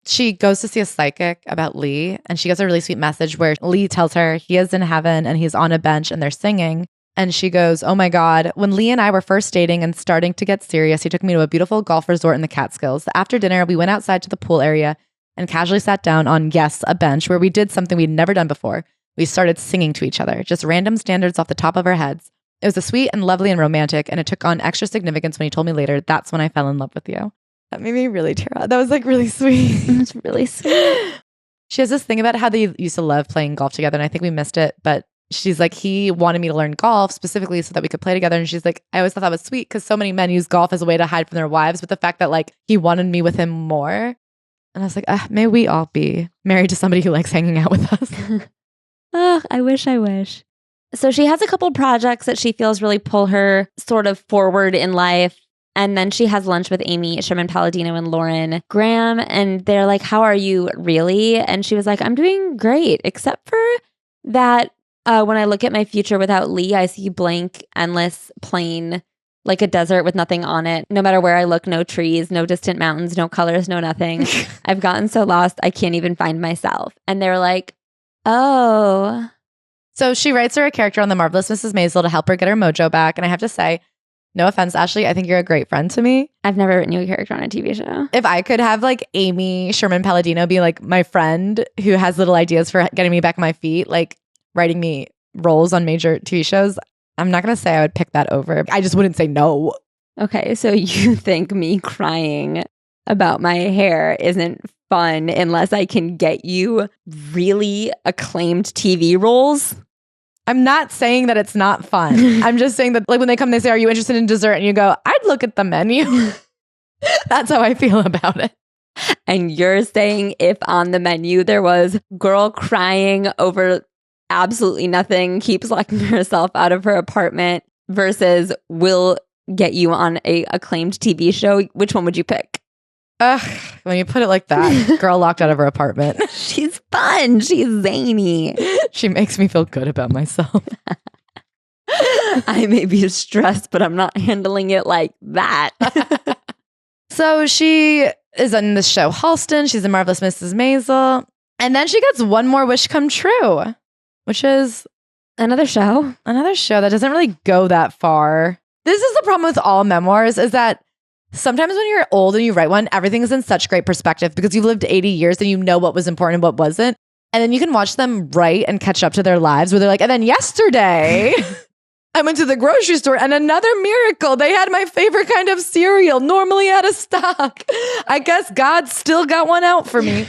She goes to see a psychic about Lee and she gets a really sweet message where Lee tells her he is in heaven and he's on a bench and they're singing. And she goes, oh my God, when Lee and I were first dating and starting to get serious, he took me to a beautiful golf resort in the Catskills. After dinner, we went outside to the pool area and casually sat down on, yes, a bench where we did something we'd never done before. We started singing to each other, just random standards off the top of our heads. It was a sweet and lovely and romantic, and it took on extra significance when he told me later, that's when I fell in love with you. That made me really tear up. That was like really sweet. It's really sweet. She has this thing about how they used to love playing golf together, and I think we missed it, but she's like, he wanted me to learn golf specifically so that we could play together. And she's like, I always thought that was sweet because so many men use golf as a way to hide from their wives. But the fact that like he wanted me with him more. And I was like, may we all be married to somebody who likes hanging out with us. Oh, I wish. So she has a couple projects that she feels really pull her sort of forward in life. And then she has lunch with Amy Sherman Palladino and Lauren Graham. And they're like, how are you really? And she was like, I'm doing great, except for that when I look at my future without Lee, I see blank, endless, plain, like a desert with nothing on it. No matter where I look, no trees, no distant mountains, no colors, no nothing. I've gotten so lost, I can't even find myself. And they're like, oh. So she writes her a character on The Marvelous Mrs. Maisel to help her get her mojo back. And I have to say, no offense, Ashley, I think you're a great friend to me. I've never written you a character on a TV show. If I could have like Amy Sherman Palladino be like my friend who has little ideas for getting me back on my feet, like writing me roles on major TV shows, I'm not going to say I would pick that over. I just wouldn't say no. Okay, so you think me crying about my hair isn't fun unless I can get you really acclaimed TV roles? I'm not saying that it's not fun. I'm just saying that like when they come, they say, are you interested in dessert? And you go, I'd look at the menu. That's how I feel about it. And you're saying if on the menu there was girl crying over absolutely nothing, keeps locking herself out of her apartment versus will get you on a acclaimed TV show, which one would you pick? Ugh, when you put it like that, girl locked out of her apartment. She's fun. She's zany. She makes me feel good about myself. I may be stressed, but I'm not handling it like that. So she is on this show, Halston. She's in Marvelous Mrs. Maisel. And then she gets one more wish come true, which is Another show that doesn't really go that far. This is the problem with all memoirs, is that sometimes when you're old and you write one, everything is in such great perspective because you've lived 80 years and you know what was important and what wasn't. And then you can watch them write and catch up to their lives where they're like, and then yesterday I went to the grocery store and another miracle. They had my favorite kind of cereal, normally out of stock. I guess God still got one out for me.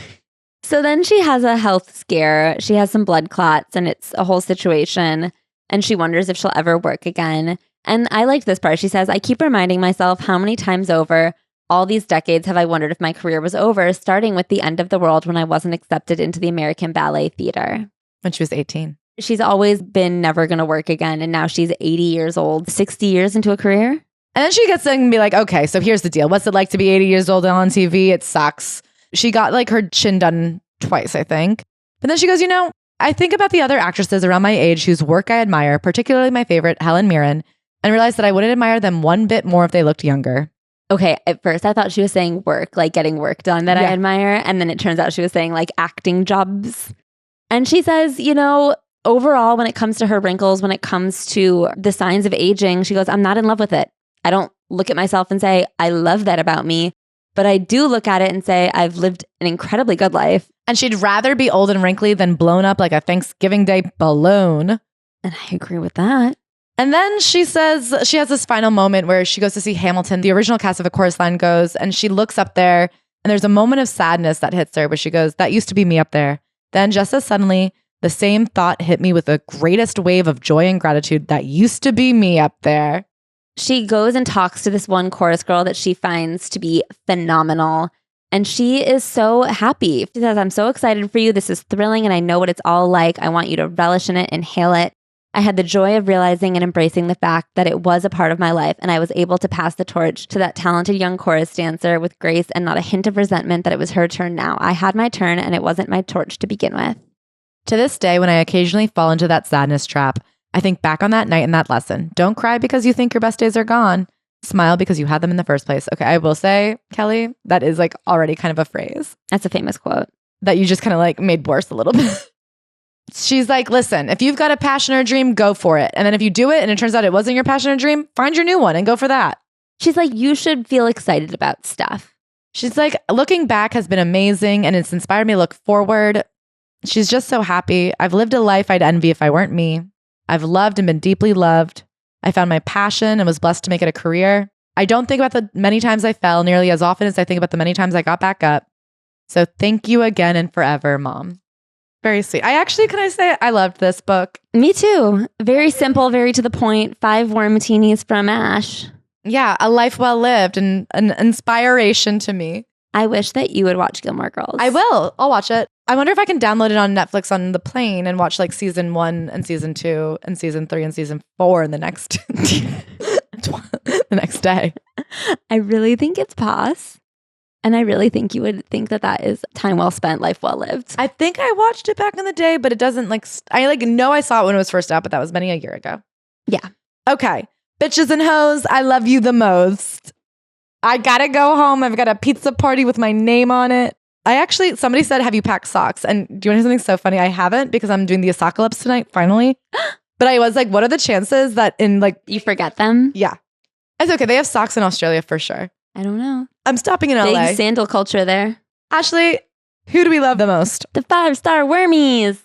So then she has a health scare. She has some blood clots and it's a whole situation. And she wonders if she'll ever work again. And I liked this part. She says, I keep reminding myself how many times over all these decades have I wondered if my career was over, starting with the end of the world when I wasn't accepted into the American Ballet Theater. When she was 18. She's always been never going to work again. And now she's 80 years old, 60 years into a career. And then she gets in and be like, okay, so here's the deal. What's it like to be 80 years old and on TV? It sucks. She got like her chin done twice, I think. But then she goes, I think about the other actresses around my age whose work I admire, particularly my favorite, Helen Mirren, and realized that I wouldn't admire them one bit more if they looked younger. Okay, at first I thought she was saying work, like getting work done that I admire. And then it turns out she was saying like acting jobs. And she says, overall, when it comes to her wrinkles, when it comes to the signs of aging, she goes, I'm not in love with it. I don't look at myself and say, I love that about me. But I do look at it and say, I've lived an incredibly good life. And she'd rather be old and wrinkly than blown up like a Thanksgiving Day balloon. And I agree with that. And then she says she has this final moment where she goes to see Hamilton. The original cast of A Chorus Line goes, and she looks up there, and there's a moment of sadness that hits her where she goes, that used to be me up there. Then just as suddenly, the same thought hit me with the greatest wave of joy and gratitude. That used to be me up there. She goes and talks to this one chorus girl that she finds to be phenomenal. And she is so happy. She says, I'm so excited for you. This is thrilling and I know what it's all like. I want you to relish in it, inhale it. I had the joy of realizing and embracing the fact that it was a part of my life and I was able to pass the torch to that talented young chorus dancer with grace and not a hint of resentment that it was her turn now. I had my turn and it wasn't my torch to begin with. To this day, when I occasionally fall into that sadness trap, I think back on that night and that lesson. Don't cry because you think your best days are gone. Smile because you had them in the first place. Okay, I will say, Kelly, that is like already kind of a phrase. That's a famous quote. That you just kind of like made worse a little bit. She's like, listen, if you've got a passion or a dream, go for it. And then if you do it and it turns out it wasn't your passion or dream, find your new one and go for that. She's like, you should feel excited about stuff. She's like, looking back has been amazing and it's inspired me to look forward. She's just so happy. I've lived a life I'd envy if I weren't me. I've loved and been deeply loved. I found my passion and was blessed to make it a career. I don't think about the many times I fell nearly as often as I think about the many times I got back up. So thank you again and forever, Mom. Very sweet. Can I say I loved this book? Me too. Very simple, very to the point. 5 warm martinis from Ash. Yeah, a life well lived and an inspiration to me. I wish that you would watch Gilmore Girls. I will. I'll watch it. I wonder if I can download it on Netflix on the plane and watch like season 1 and season 2 and season 3 and season 4 in the next the next day. I really think it's pass. And I really think you would think that that is time well spent, life well lived. I think I watched it back in the day, but it doesn't I know I saw it when it was first out, but that was many a year ago. Yeah. Okay. Bitches and hoes, I love you the most. I gotta go home. I've got a pizza party with my name on it. Somebody said, have you packed socks? And do you want to hear something so funny? I haven't because I'm doing the apocalypse tonight, finally. But I was like, what are the chances that you forget them? Yeah. It's okay. They have socks in Australia for sure. I don't know. I'm stopping in LA. Big sandal culture there. Ashley, who do we love the most? The 5-star wormies.